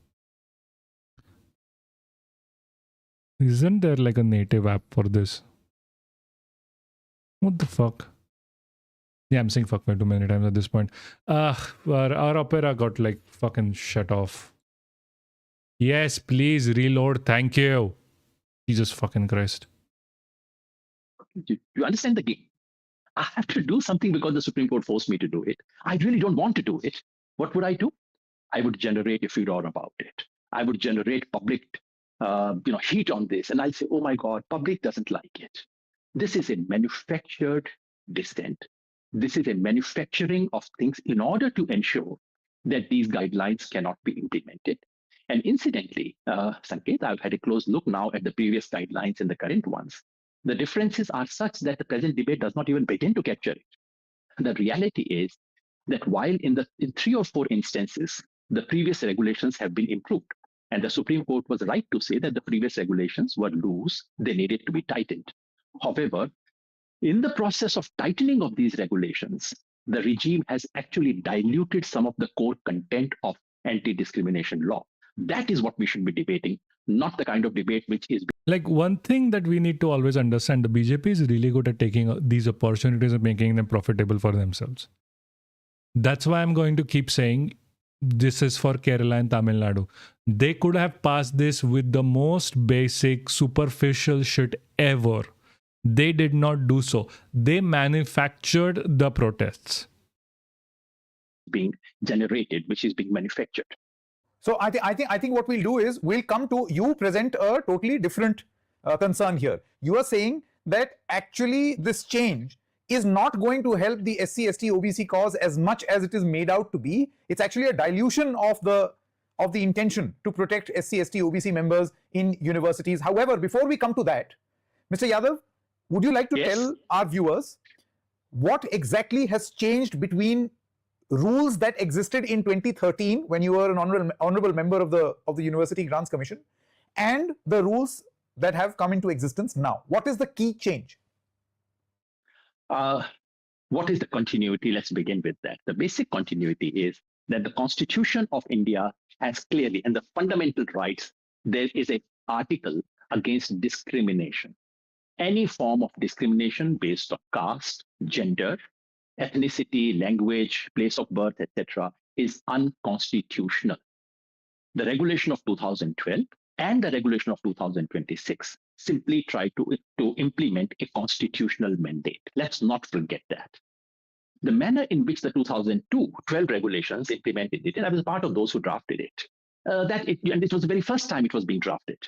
Isn't there like a native app for this? What the fuck? Yeah, I'm saying fuck way too many times at this point. Our Opera got like fucking shut off. Yes, please reload. Thank you. Jesus fucking Christ. You understand the game? I have to do something because the Supreme Court forced me to do it. I really don't want to do it. What would I do? I would generate a furor about it. I would generate public heat on this. And I say, oh my God, public doesn't like it. This is a manufactured dissent. This is a manufacturing of things in order to ensure that these guidelines cannot be implemented. And incidentally, Sanket, I've had a close look now at the previous guidelines and the current ones. The differences are such that the present debate does not even begin to capture it. The reality is that while in 3 or 4 instances, the previous regulations have been improved, and the Supreme Court was right to say that the previous regulations were loose, they needed to be tightened. However, in the process of tightening of these regulations, the regime has actually diluted some of the core content of anti-discrimination law. That is what we should be debating, not the kind of debate which is... Like, one thing that we need to always understand, the BJP is really good at taking these opportunities and making them profitable for themselves. That's why I'm going to keep saying this is for Kerala and Tamil Nadu. They could have passed this with the most basic, superficial shit ever. They did not do so. They manufactured the protests. Being generated, which is being manufactured. So I think what we'll do is we'll come to you present a totally different concern here. You are saying that actually this change is not going to help the SC, ST, OBC cause as much as it is made out to be. It's actually a dilution of the intention to protect SC, ST, OBC members in universities. However, before we come to that, Mr. Yadav, would you like to tell our viewers what exactly has changed between rules that existed in 2013 when you were an honorable member of the University Grants Commission and the rules that have come into existence now? What is the key change? What is the continuity? Let's begin with that. The basic continuity is that the Constitution of India has clearly, and the fundamental rights, there is an article against discrimination. Any form of discrimination based on caste, gender, ethnicity, language, place of birth, etc., is unconstitutional. The regulation of 2012 and the regulation of 2026 simply try to implement a constitutional mandate. Let's not forget that. The manner in which the 2012 regulations implemented it, and I was part of those who drafted it, and it was the very first time it was being drafted.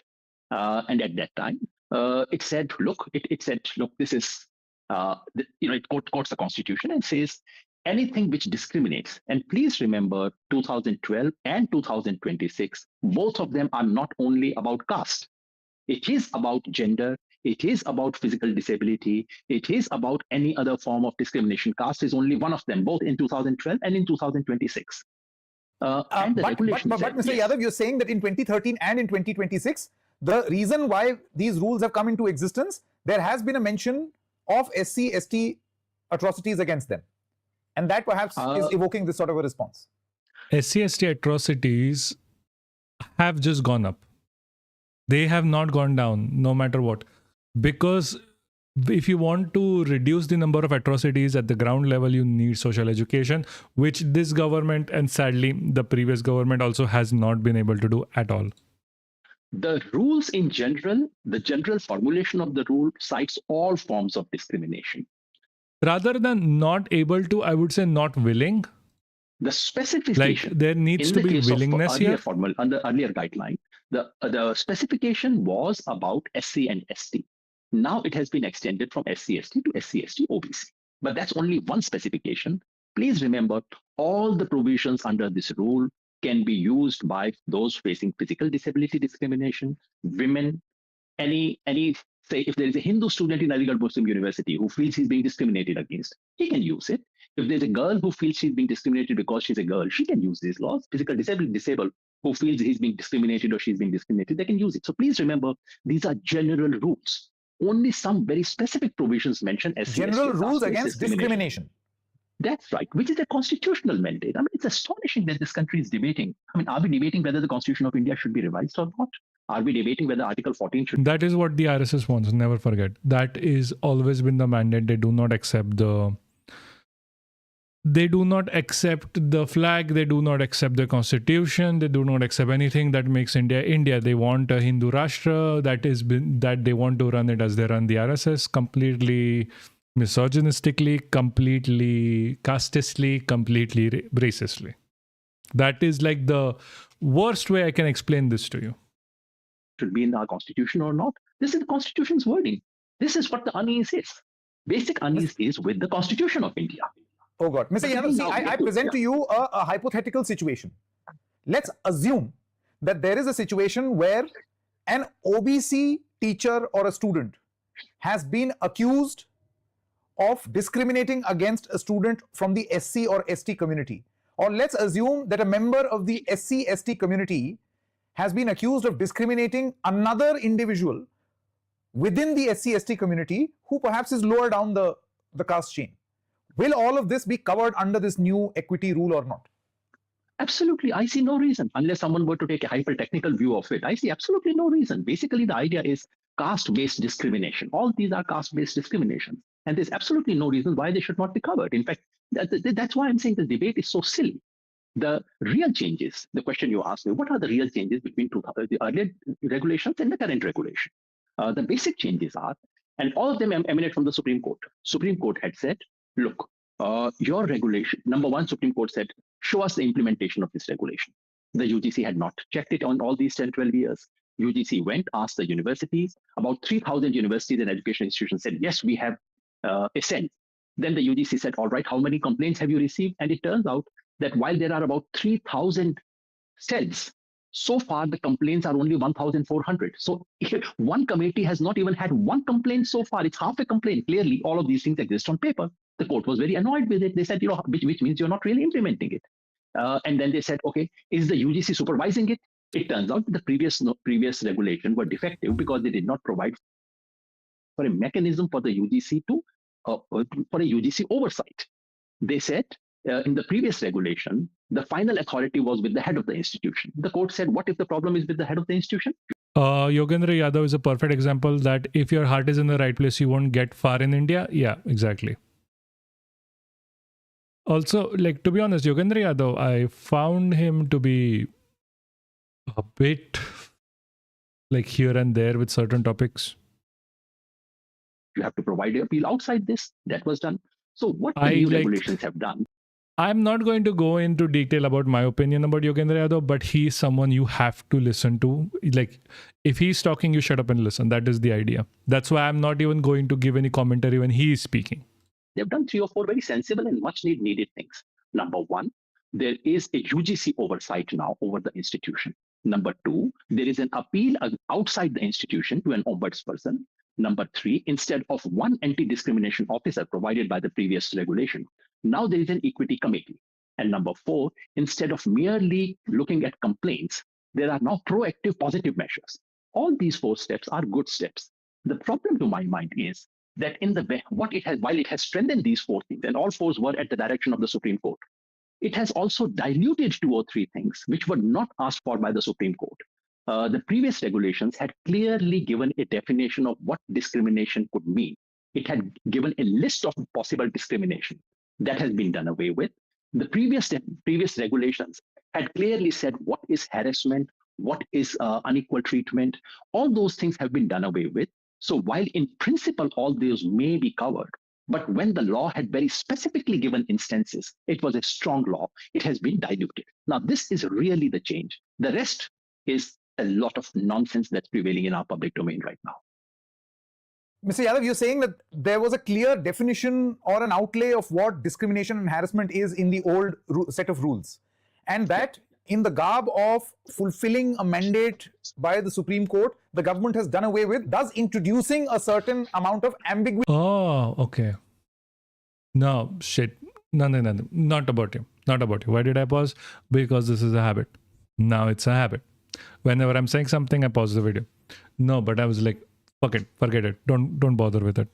And at that time, it said, look, this is, it quotes the Constitution and says anything which discriminates. And please remember, 2012 and 2026, both of them are not only about caste. It is about gender. It is about physical disability. It is about any other form of discrimination. Caste is only one of them, both in 2012 and in 2026. But Mr. Yadav, you're saying that in 2013 and in 2026, the reason why these rules have come into existence, there has been a mention of SC, ST atrocities against them. And that perhaps is evoking this sort of a response. SC, ST atrocities have just gone up. They have not gone down, no matter what. Because if you want to reduce the number of atrocities at the ground level, you need social education, which this government and sadly the previous government also has not been able to do at all. The rules in general, the general formulation of the rule cites all forms of discrimination. Rather than not able to, I would say not willing. The specification, like there needs to be willingness here. Under earlier guideline, the specification was about SC and ST. Now it has been extended from SC/ST to SC/ST OBC. But that's only one specification. Please remember, all the provisions under this rule can be used by those facing physical disability discrimination, women, say if there is a Hindu student in Aligarh Muslim University who feels he's being discriminated against, he can use it. If there's a girl who feels she's being discriminated because she's a girl, she can use these laws. Physical disabled who feels he's being discriminated or she's being discriminated, they can use it. So please remember, these are general rules. Only some very specific provisions mention SC, general rules against discrimination. That's right, which is a constitutional mandate. I mean, it's astonishing that this country is debating. I mean, are we debating whether the Constitution of India should be revised or not? Are we debating whether Article 14 should... That is what the RSS wants, never forget. That is always been the mandate. They do not accept the... They do not accept the flag. They do not accept the constitution. They do not accept anything that makes India India. They want a Hindu Rashtra. That they want to run it as they run the RSS, completely misogynistically, completely casteistly, completely racistly. That is like the worst way I can explain this to you. Should be in our constitution or not. This is the constitution's wording. This is what the unease is. Basic unease is with the constitution of India. Oh God. Mr. Yadav, see, I present to you a hypothetical situation. Let's assume that there is a situation where an OBC teacher or a student has been accused of discriminating against a student from the SC or ST community. Or let's assume that a member of the SC ST community has been accused of discriminating another individual within the SC ST community who perhaps is lower down the caste chain. Will all of this be covered under this new equity rule or not? Absolutely. I see no reason, unless someone were to take a hyper-technical view of it. I see absolutely no reason. Basically, the idea is caste-based discrimination. All these are caste-based discriminations. And there's absolutely no reason why they should not be covered. In fact, that's why I'm saying the debate is so silly. The real changes, the question you asked me, what are the real changes between the earlier regulations and the current regulation? The basic changes are, and all of them emanate from the Supreme Court. Supreme Court had said, look, your regulation, number one, Supreme Court said, show us the implementation of this regulation. The UGC had not checked it on all these 10, 12 years. UGC went, asked the universities, about 3,000 universities and education institutions said, yes, we have a sense. Then the UGC said, all right, how many complaints have you received? And it turns out that while there are about 3,000 cells, so far the complaints are only 1,400. So one committee has not even had one complaint so far. It's half a complaint. Clearly, all of these things exist on paper. The court was very annoyed with it. They said, which means you're not really implementing it. And then they said, okay, is the UGC supervising it? It turns out the previous regulation were defective because they did not provide for a mechanism for the UGC for a UGC oversight. They said in the previous regulation, the final authority was with the head of the institution. The court said, what if the problem is with the head of the institution? Yogendra Yadav is a perfect example that if your heart is in the right place, you won't get far in India. Yeah, exactly. Also, like, to be honest, Yogendra Yadav, I found him to be a bit like here and there with certain topics. You have to provide an appeal outside this. That was done. So what the new regulations have done. I'm not going to go into detail about my opinion about Yogendra Yadav, but he's someone you have to listen to. Like, if he's talking, you shut up and listen. That is the idea. That's why I'm not even going to give any commentary when he is speaking. They've done 3 or 4 very sensible and much needed things. Number one, there is a UGC oversight now over the institution. Number 2, there is an appeal outside the institution to an ombudsperson. Number 3, instead of one anti-discrimination officer provided by the previous regulation, now there is an equity committee. And number 4, instead of merely looking at complaints, there are now proactive positive measures. All these 4 steps are good steps. The problem to my mind is that while it has strengthened these 4 things, and all 4 were at the direction of the Supreme Court, it has also diluted 2 or 3 things which were not asked for by the Supreme Court. The previous regulations had clearly given a definition of what discrimination could mean. It had given a list of possible discrimination. That has been done away with. The previous regulations had clearly said what is harassment, what is unequal treatment. All those things have been done away with. So while in principle all those may be covered, but when the law had very specifically given instances, it was a strong law, it has been diluted. Now, this is really the change. The rest is a lot of nonsense that's prevailing in our public domain right now. Mr. Yadav, you're saying that there was a clear definition or an outlay of what discrimination and harassment is in the old set of rules. And that in the garb of fulfilling a mandate by the Supreme Court, the government has done away with, thus introducing a certain amount of ambiguity. Oh, okay. No, shit. No, not about you. Not about you. Why did I pause? Because this is a habit. Now it's a habit. Whenever I'm saying something, I pause the video. No, but I was like, fuck it, forget it. Don't bother with it.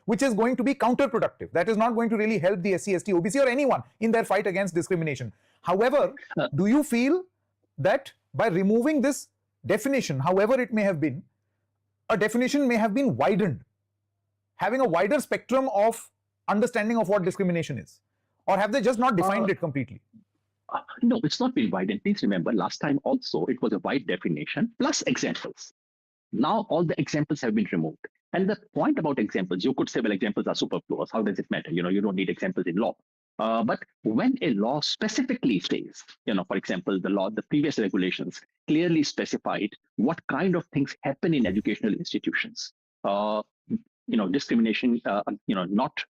Which is going to be counterproductive. That is not going to really help the SC, ST, OBC or anyone in their fight against discrimination. However, do you feel that by removing this definition, however it may have been, a definition may have been widened, having a wider spectrum of understanding of what discrimination is? Or have they just not defined it completely? No, it's not been widened. Please remember, last time also it was a wide definition plus examples. Now all the examples have been removed. And the point about examples, you could say, well, examples are superfluous. How does it matter? You don't need examples in law. But when a law specifically says, for example, the previous regulations clearly specified what kind of things happen in educational institutions. Discrimination, not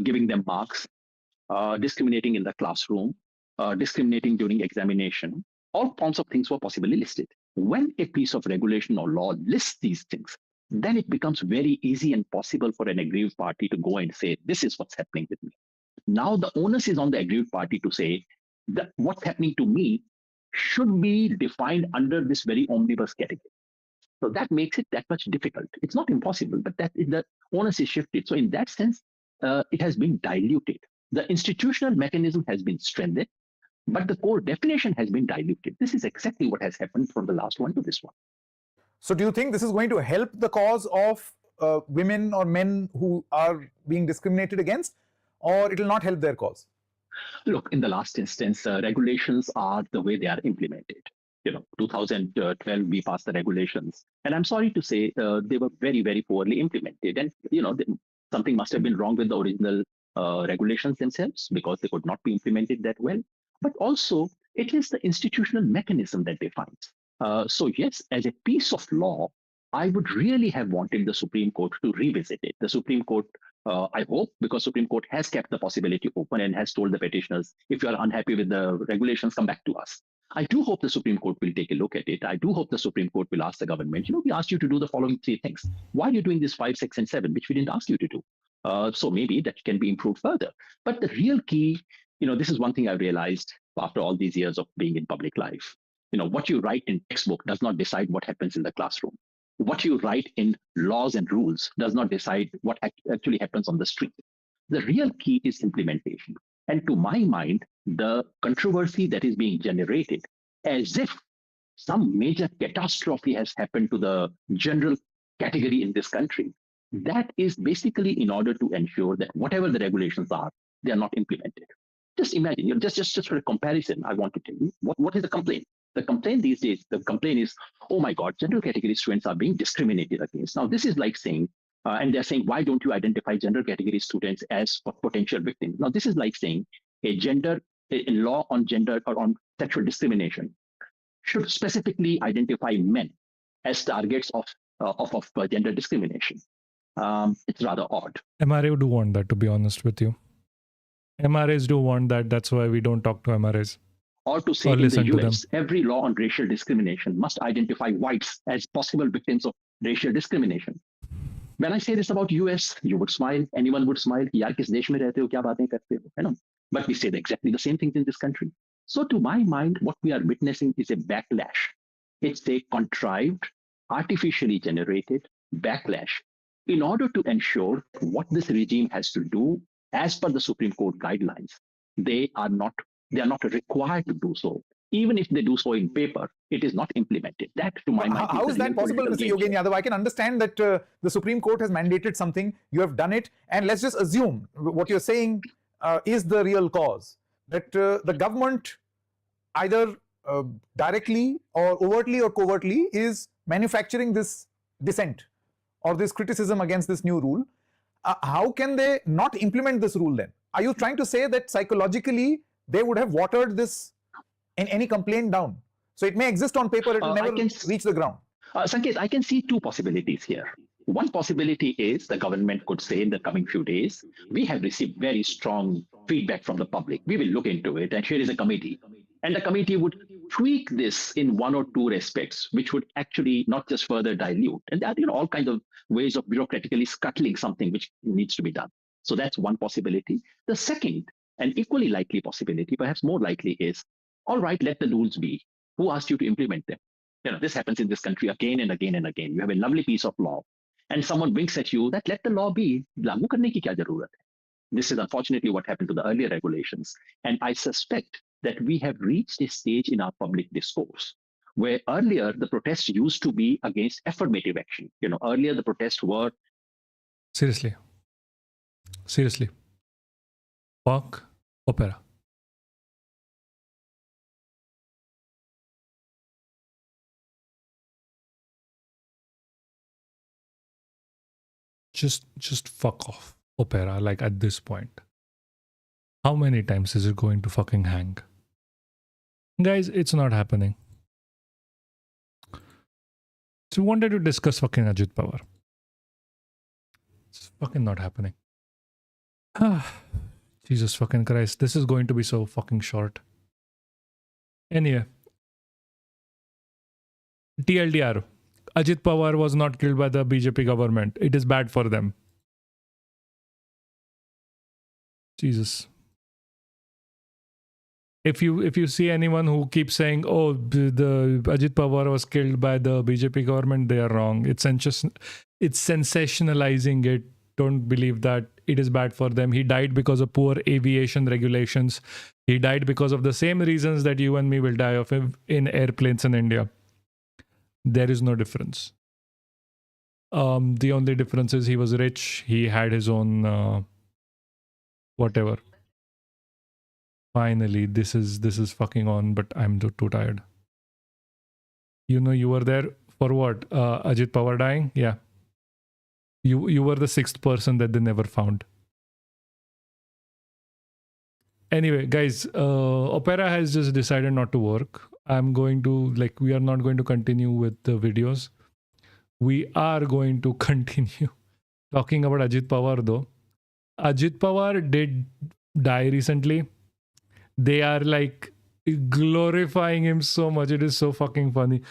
giving them marks, discriminating in the classroom, discriminating during examination, all forms of things were possibly listed. When a piece of regulation or law lists these things, then it becomes very easy and possible for an aggrieved party to go and say, this is what's happening with me. Now the onus is on the aggrieved party to say that what's happening to me should be defined under this very omnibus category. So that makes it that much difficult. It's not impossible, but the onus is shifted. So in that sense, it has been diluted. The institutional mechanism has been strengthened, but the core definition has been diluted. This is exactly what has happened from the last one to this one. So do you think this is going to help the cause of women or men who are being discriminated against, or it will not help their cause? Look, in the last instance, regulations are the way they are implemented. 2012, we passed the regulations. And I'm sorry to say they were very, very poorly implemented. And, something must have been wrong with the original regulations themselves because they could not be implemented that well. But also, it is the institutional mechanism that defines. So yes, as a piece of law, I would really have wanted the Supreme Court to revisit it. The Supreme Court, I hope, because Supreme Court has kept the possibility open and has told the petitioners, if you are unhappy with the regulations, come back to us. I do hope the Supreme Court will take a look at it. I do hope the Supreme Court will ask the government, we asked you to do the following 3 things. Why are you doing this 5, 6, and 7, which we didn't ask you to do? So maybe that can be improved further. But the real key, this is one thing I realized after all these years of being in public life. What you write in textbook does not decide what happens in the classroom. What you write in laws and rules does not decide what actually happens on the street. The real key is implementation. And to my mind, the controversy that is being generated as if some major catastrophe has happened to the general category in this country, that is basically in order to ensure that whatever the regulations are, they are not implemented. Just imagine, just for a comparison, I want to tell you, what is the complaint? The complaint these days, the complaint is, oh my God, general category students are being discriminated against. Now, this is like saying, and they're saying, why don't you identify general category students as potential victims? Now, this is like saying a law on gender or on sexual discrimination should specifically identify men as targets of gender discrimination. It's rather odd. MRA do want that, to be honest with you. MRAs do want that. That's why we don't talk to MRAs. Or to say in the US, every law on racial discrimination must identify whites as possible victims of racial discrimination. When I say this about US, you would smile, anyone would smile. Yaar, kis desh mein rehte ho, kya baatein karte ho? But we say exactly the same things in this country. So to my mind, what we are witnessing is a backlash. It's a contrived, artificially generated backlash in order to ensure what this regime has to do as per the Supreme Court guidelines. They are not required to do so. Even if they do so in paper, it is not implemented. That, to my mind, how is that possible, Mr. Yogen Yadav? I can understand that the Supreme Court has mandated something, you have done it, and let's just assume what you're saying is the real cause. That the government either directly or overtly or covertly is manufacturing this dissent or this criticism against this new rule. How can they not implement this rule then? Are you trying to say that psychologically they would have watered this in any complaint down? So it may exist on paper, it will never reach the ground. Sanket, I can see 2 possibilities here. One possibility is the government could say in the coming few days, we have received very strong feedback from the public. We will look into it, and here is a committee. And the committee would tweak this in 1 or 2 respects, which would actually not just further dilute. And there are all kinds of ways of bureaucratically scuttling something which needs to be done. So that's one possibility. The second, and equally likely possibility, perhaps more likely, is, all right, let the rules be. Who asked you to implement them? This happens in this country again and again and again. You have a lovely piece of law, and someone winks at you that let the law be. Lagu karne ki kya zarurat hai? This is unfortunately what happened to the earlier regulations. And I suspect that we have reached a stage in our public discourse where earlier the protests used to be against affirmative action. Earlier the protests were... Seriously. Fuck opera. Just fuck off opera, like at this point. How many times is it going to fucking hang? Guys, it's not happening. So we wanted to discuss fucking Ajit Pawar. It's fucking not happening. Jesus fucking Christ. This is going to be so fucking short. Anyway. TLDR. Ajit Pawar was not killed by the BJP government. It is bad for them. Jesus. If you see anyone who keeps saying, oh, the Ajit Pawar was killed by the BJP government, they are wrong. It's sensationalizing it. Don't believe that. It is bad for them. He died because of poor aviation regulations. He died because of the same reasons that you and me will die of in airplanes in India. There is no difference. The only difference is he was rich. He had his own whatever. Finally, this is fucking on, but I'm too tired. You know, you were there for what? Ajit Pawar dying? Yeah. You were the 6th person that they never found. Anyway, guys, Opera has just decided not to work. I'm going to, we are not going to continue with the videos. We are going to continue talking about Ajit Pawar though. Ajit Pawar did die recently. They are glorifying him so much. It is so fucking funny.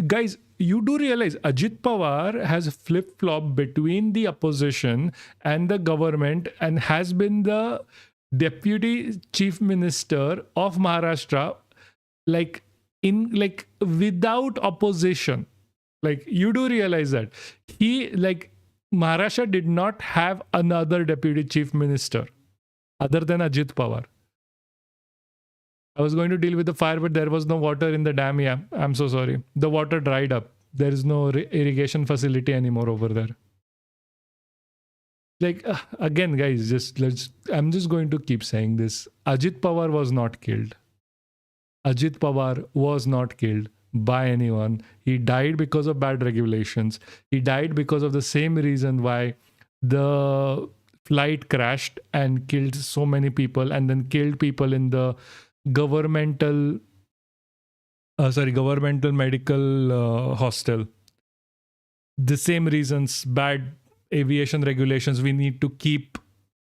Guys, you do realize Ajit Pawar has flip-flopped between the opposition and the government and has been the deputy chief minister of Maharashtra without opposition. You do realize that he Maharashtra did not have another deputy chief minister other than Ajit Pawar. I was going to deal with the fire, but there was no water in the dam. Yeah, I'm so sorry. The water dried up. There is no irrigation facility anymore over there. Again, guys, I'm just going to keep saying this. Ajit Pawar was not killed. Ajit Pawar was not killed by anyone. He died because of bad regulations. He died because of the same reason why the flight crashed and killed so many people and then killed people in the governmental medical hostel. The same reasons, bad aviation regulations. We need to keep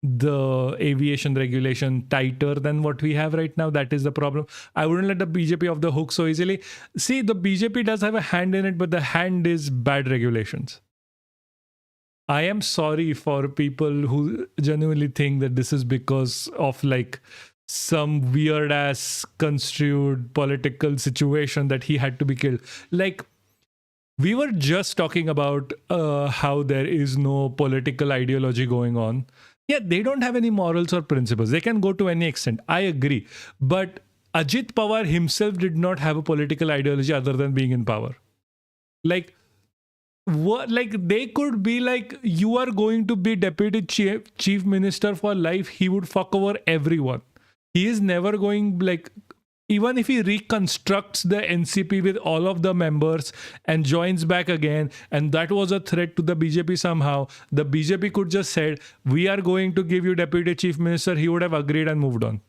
the aviation regulation tighter than what we have right now. That is the problem. I wouldn't let the BJP off the hook so easily. See, the BJP does have a hand in it, but the hand is bad regulations. I am sorry for people who genuinely think that this is because of some weird ass construed political situation that he had to be killed. We were just talking about how there is no political ideology going on. Yeah, they don't have any morals or principles. They can go to any extent. I agree. But Ajit Pawar himself did not have a political ideology other than being in power. They could be you are going to be deputy chief minister for life. He would fuck over everyone. He is never going even if he reconstructs the NCP with all of the members and joins back again, and that was a threat to the BJP somehow, the BJP could just said, we are going to give you deputy chief minister. He would have agreed and moved on.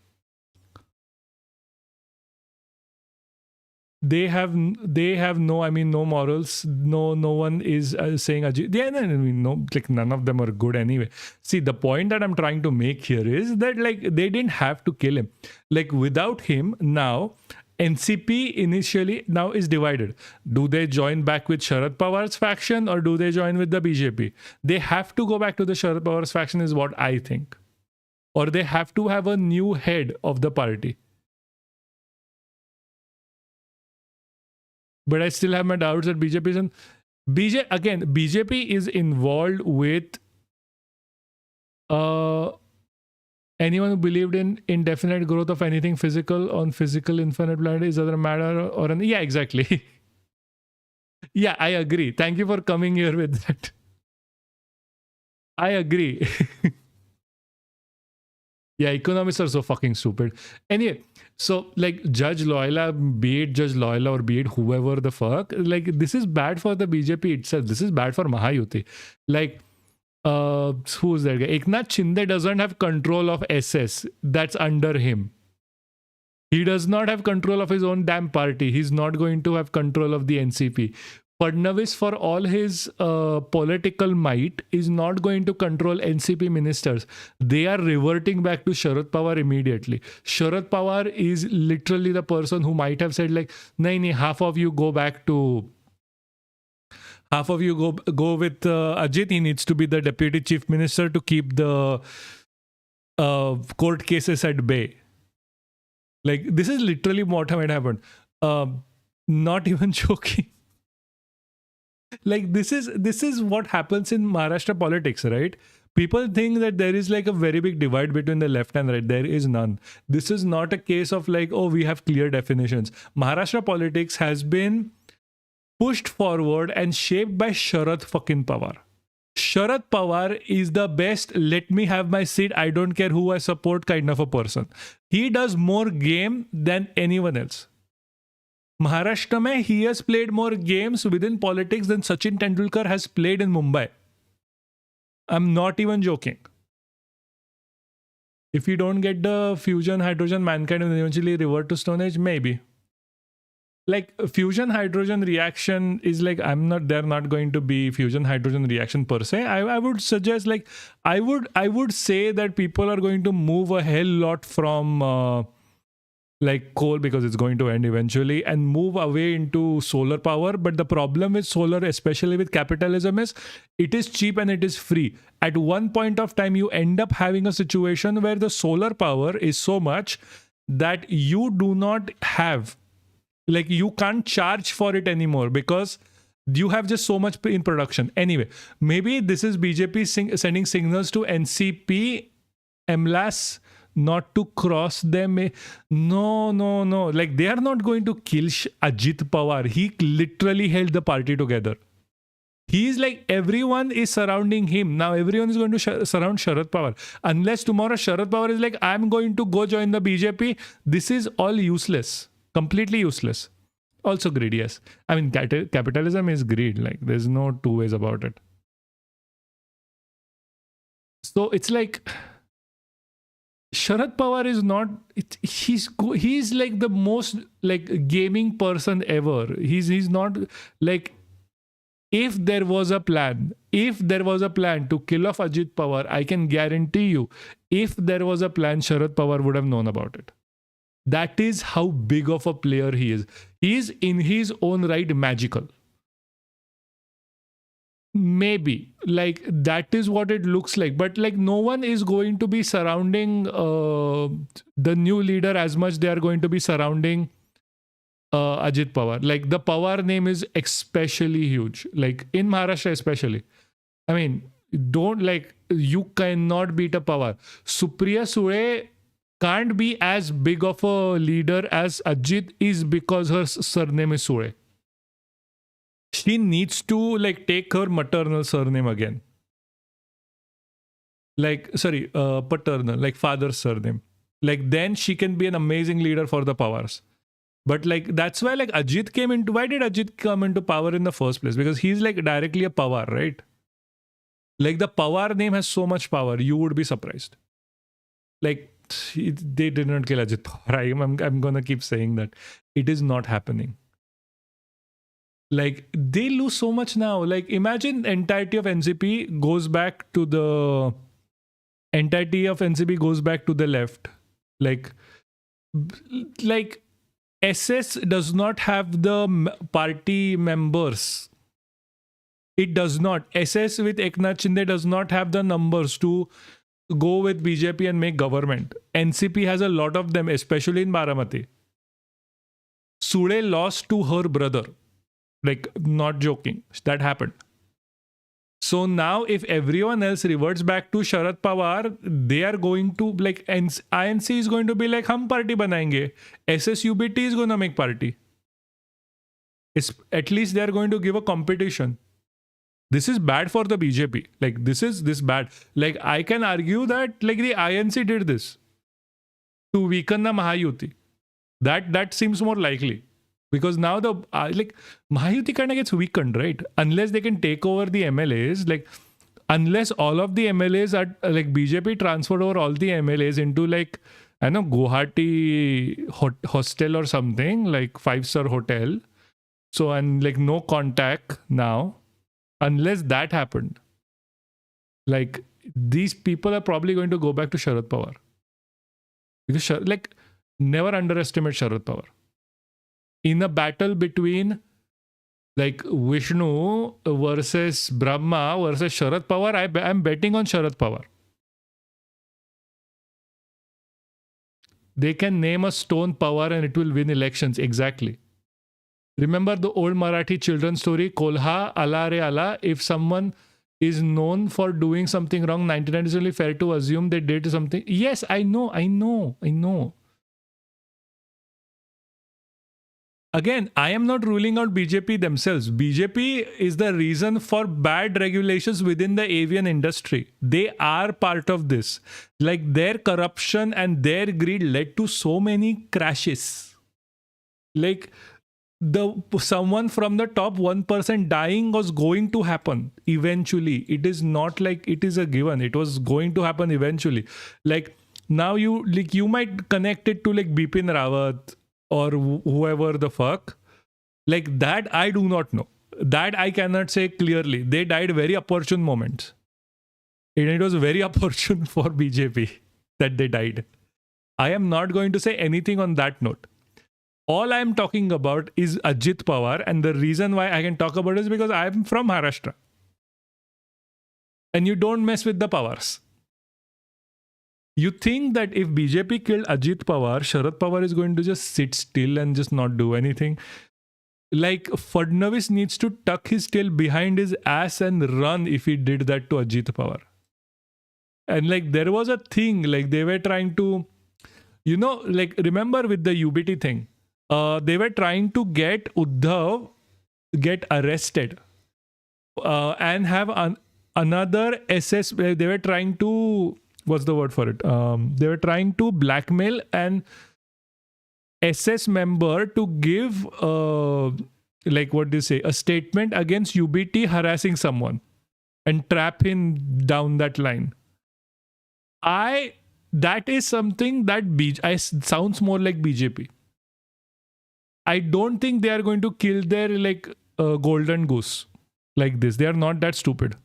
They have no morals. No one is saying Ajit. Yeah, no, none of them are good anyway. See, the point that I'm trying to make here is that they didn't have to kill him. Without him, now NCP initially now is divided. Do they join back with Sharad Pawar's faction or do they join with the BJP? They have to go back to the Sharad Pawar's faction is what I think. Or they have to have a new head of the party. But I still have my doubts that BJP is BJP is involved with anyone who believed in indefinite growth of anything physical on physical infinite planet is other matter or an, yeah, exactly. Yeah, I agree. Thank you for coming here with that. I agree. Yeah, economists are so fucking stupid. Anyway, so Judge Loyola, be it Judge Loyola or be it whoever the fuck, this is bad for the BJP itself. This is bad for Mahayuti. who's that guy? Eknath Shinde doesn't have control of SS. That's under him. He does not have control of his own damn party. He's not going to have control of the NCP. Fadnavis, for all his political might, is not going to control NCP ministers. They are reverting back to Sharad Pawar immediately. Sharad Pawar is literally the person who might have said like, nahi, half of you go back to... Half of you go with Ajit. He needs to be the deputy chief minister to keep the court cases at bay. Like, this is literally what might happen. Not even joking. Like, this is what happens in Maharashtra politics, right? People think that there is like a very big divide between the left and right. There is none. This is not a case of like, oh, we have clear definitions. Maharashtra politics has been pushed forward and shaped by Sharad fucking Pawar. Sharad Pawar is the best, let me have my seat, I don't care who I support kind of a person. He does more game than anyone else. Maharashtra mein, he has played more games within politics than Sachin Tendulkar has played in Mumbai. I'm not even joking. If you don't get the fusion hydrogen, mankind will eventually revert to Stone Age, maybe. Like, fusion hydrogen reaction is like, they're not going to be fusion hydrogen reaction per se. I would suggest, like, I would say that people are going to move a hell lot from like coal, because it's going to end eventually, and move away into solar power. But the problem with solar, especially with capitalism, is it is cheap and it is free. At one point of time, you end up having a situation where the solar power is so much that you do not have, like, you can't charge for it anymore because you have just so much in production. Anyway, maybe this is BJP sending signals to NCP, MLAS, not to cross them. No. Like, they are not going to kill Ajit Pawar. He literally held the party together. He is like, everyone is surrounding him. Now everyone is going to surround Sharad Pawar. Unless tomorrow Sharad Pawar is like, I'm going to go join the BJP. This is all useless. Completely useless. Also greed, yes. I mean, capitalism is greed. Like, there's no two ways about it. So it's like, Sharad Pawar is not, he's like the most like gaming person ever. He's not like, if there was a plan to kill off Ajit Pawar, I can guarantee you, if there was a plan, Sharad Pawar would have known about it. That is how big of a player he is. He is in his own right magical. Maybe, like, that is what it looks like. But like, no one is going to be surrounding the new leader as much they are going to be surrounding Ajit Pawar. Like, the Pawar name is especially huge. Like, in Maharashtra especially. I mean, you cannot beat a Pawar. Supriya Sule can't be as big of a leader as Ajit is because her surname is Sule. She needs to like take her maternal surname again. Like, sorry, paternal, like father's surname. Like, then she can be an amazing leader for the Pawars. But like, that's why like Ajit came into, why did Ajit come into power in the first place? Because he's like directly a Pawar, right? Like, the Pawar name has so much power, you would be surprised. Like, they did not kill Ajit Pawar. I'm gonna keep saying that. It is not happening. Like, they lose so much now. Like, imagine entirety of NCP goes back to the left. Like SS does not have the party members. It does not. SS with Eknath Shinde does not have the numbers to go with BJP and make government. NCP has a lot of them, especially in Baramati. Sule lost to her brother. Like, not joking. That happened. So now if everyone else reverts back to Sharad Pawar, they are going to, like, INC is going to be like, hum party banayenge. SSUBT is going to make party. At least they are going to give a competition. This is bad for the BJP. Like, this bad. Like, I can argue that, like, the INC did this to weaken the Mahayuti. That seems more likely. Because now the like Mahayuti kind of gets weakened, right? Unless they can take over the MLAs. Like, unless all of the MLAs are like BJP transferred over all the MLAs into like, I know, Guwahati hostel or something, like 5-star hotel. So, and like no contact now, unless that happened, like these people are probably going to go back to Sharad Pawar. Because like, never underestimate Sharad Pawar. In a battle between like Vishnu versus Brahma versus Sharad Pawar, I'm betting on Sharad Pawar. They can name a stone power and it will win elections. Exactly. Remember the old Marathi children's story, Kolha, Allah re Allah. If someone is known for doing something wrong, 99 is only fair to assume they did something. Yes, I know. Again, I am not ruling out BJP themselves. BJP is the reason for bad regulations within the avian industry. They are part of this. Like their corruption and their greed led to so many crashes. Like someone from the top 1% dying was going to happen eventually. It is not like it is a given. It was going to happen eventually. Like now you might connect it to like Bipin Rawat or whoever the fuck. Like that I do not know. That I cannot say clearly. They died very opportune moments. And it was very opportune for BJP that they died. I am not going to say anything on that note. All I am talking about is Ajit Pawar, and the reason why I can talk about it is because I am from Maharashtra. And you don't mess with the Pawars. You think that if BJP killed Ajit Pawar, Sharad Pawar is going to just sit still and just not do anything? Like Fadnavis needs to tuck his tail behind his ass and run if he did that to Ajit Pawar. And like there was a thing, like they were trying to, you know, like remember with the UBT thing, they were trying to get Uddhav get arrested and have another SS. They were trying to, what's the word for it? They were trying to blackmail an SS member to give, like what do you say, a statement against UBT harassing someone and trap him down that line. That is something that sounds more like BJP. I don't think they are going to kill their like golden goose like this. They are not that stupid.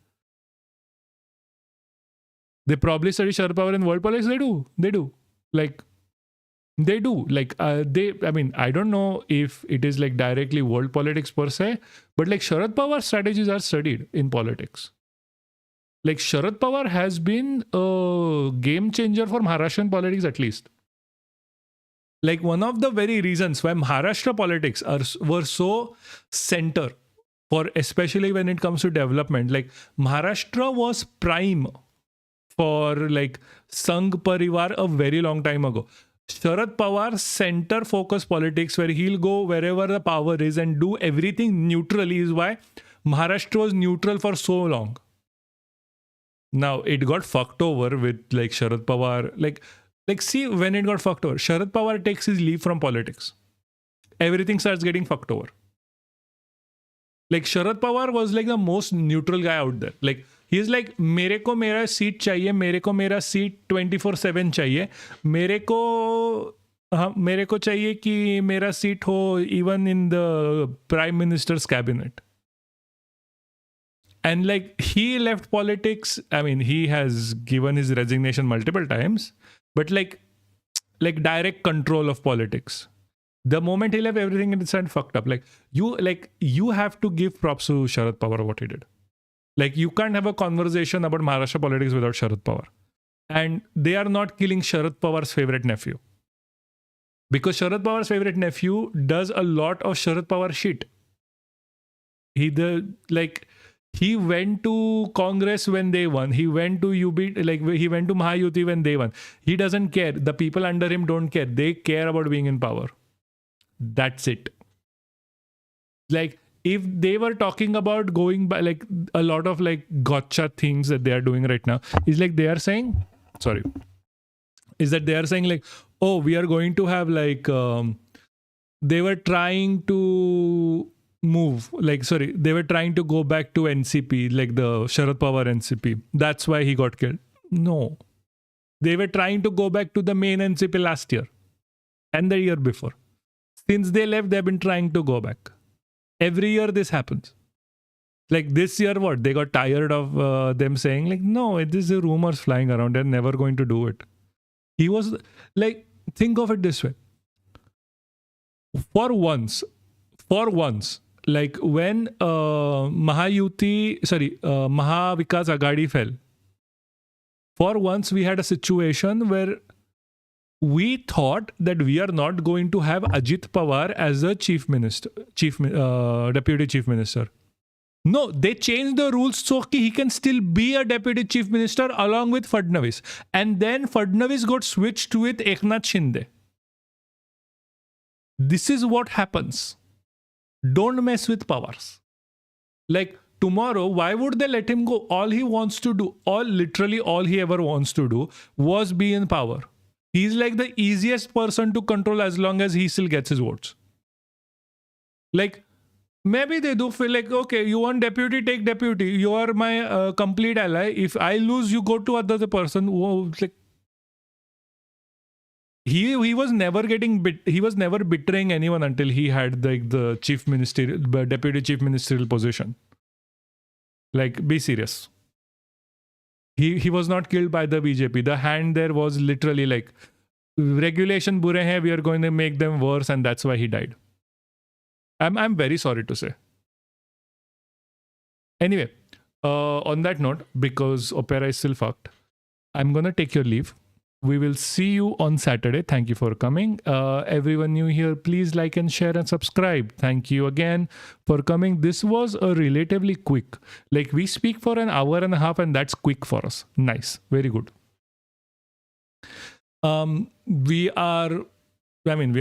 They probably study Sharad Pawar in world politics. They do. Like, they do. Like, I mean, I don't know if it is like directly world politics per se, but like Sharad Pawar strategies are studied in politics. Like Sharad Pawar has been a game changer for Maharashtrian politics at least. Like one of the very reasons why Maharashtra politics were so center for, especially when it comes to development, like Maharashtra was prime for like Sangh Parivar a very long time ago. Sharad Pawar center focus politics where he'll go wherever the power is and do everything neutrally is why Maharashtra was neutral for so long. Now it got fucked over with like Sharad Pawar, like see when it got fucked over. Sharad Pawar takes his leave from politics. Everything starts getting fucked over. Like Sharad Pawar was like the most neutral guy out there. Like he is like, मेरे को मेरा seat चाहिए, मेरे को मेरा seat 24/7 चाहिए, मेरे को चाहिए कि मेरा seat हो even in the Prime Minister's cabinet. And like he left politics. I mean, he has given his resignation multiple times, but like direct control of politics. The moment he left, everything inside fucked up. Like you have to give props to Sharad Pawar what he did. Like you can't have a conversation about Maharashtra politics without Sharad Pawar. And they are not killing Sharad Pawar's favorite nephew. Because Sharad Pawar's favorite nephew does a lot of Sharad Pawar shit. He went to Congress when they won. He went to he went to Mahayuti when they won. He doesn't care. The people under him don't care. They care about being in power. That's it. Like if they were talking about going by like a lot of like gotcha things that they are doing right now, is like they are saying, like, oh, we are going to have like, they were trying to move. Like, sorry, they were trying to go back to NCP, like the Sharad Pawar NCP. That's why he got killed. No. They were trying to go back to the main NCP last year and the year before. Since they left, they've been trying to go back. Every year this happens. Like this year, what? They got tired of them saying, like, no, this is rumors flying around. They're never going to do it. He was like, think of it this way. For once, like when Mahavikas Aghadi fell, for once we had a situation where we thought that we are not going to have Ajit Pawar as a deputy chief minister. No, they changed the rules so he can still be a deputy chief minister along with Fadnavis. And then Fadnavis got switched with Eknath Shinde. This is what happens. Don't mess with powers. Like tomorrow, why would they let him go? All he wants to do, literally all he ever wants to do was be in power. He's like the easiest person to control as long as he still gets his votes. Like, maybe they do feel like, okay, you want deputy, take deputy. You are my complete ally. If I lose, you go to other person. Whoa, like, he was never he was never betraying anyone until he had the deputy chief ministerial position. Like, be serious. He was not killed by the BJP. The hand there was literally like, regulation bure hai, we are going to make them worse, and that's why he died. I'm very sorry to say. Anyway, on that note, because Opera is still fucked, I'm gonna take your leave. We will see you on Saturday. Thank you for coming. Everyone new here, please like and share and subscribe. Thank you again for coming. This was a relatively quick. Like, we speak for an hour and a half, and that's quick for us. Nice. Very good. We are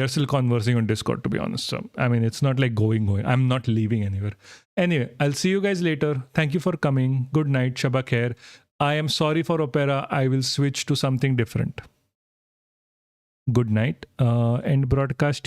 still conversing on Discord, to be honest. So, it's not like going. I'm not leaving anywhere. Anyway, I'll see you guys later. Thank you for coming. Good night. Shabba khair. I am sorry for Opera. I will switch to something different. Good night. End broadcast.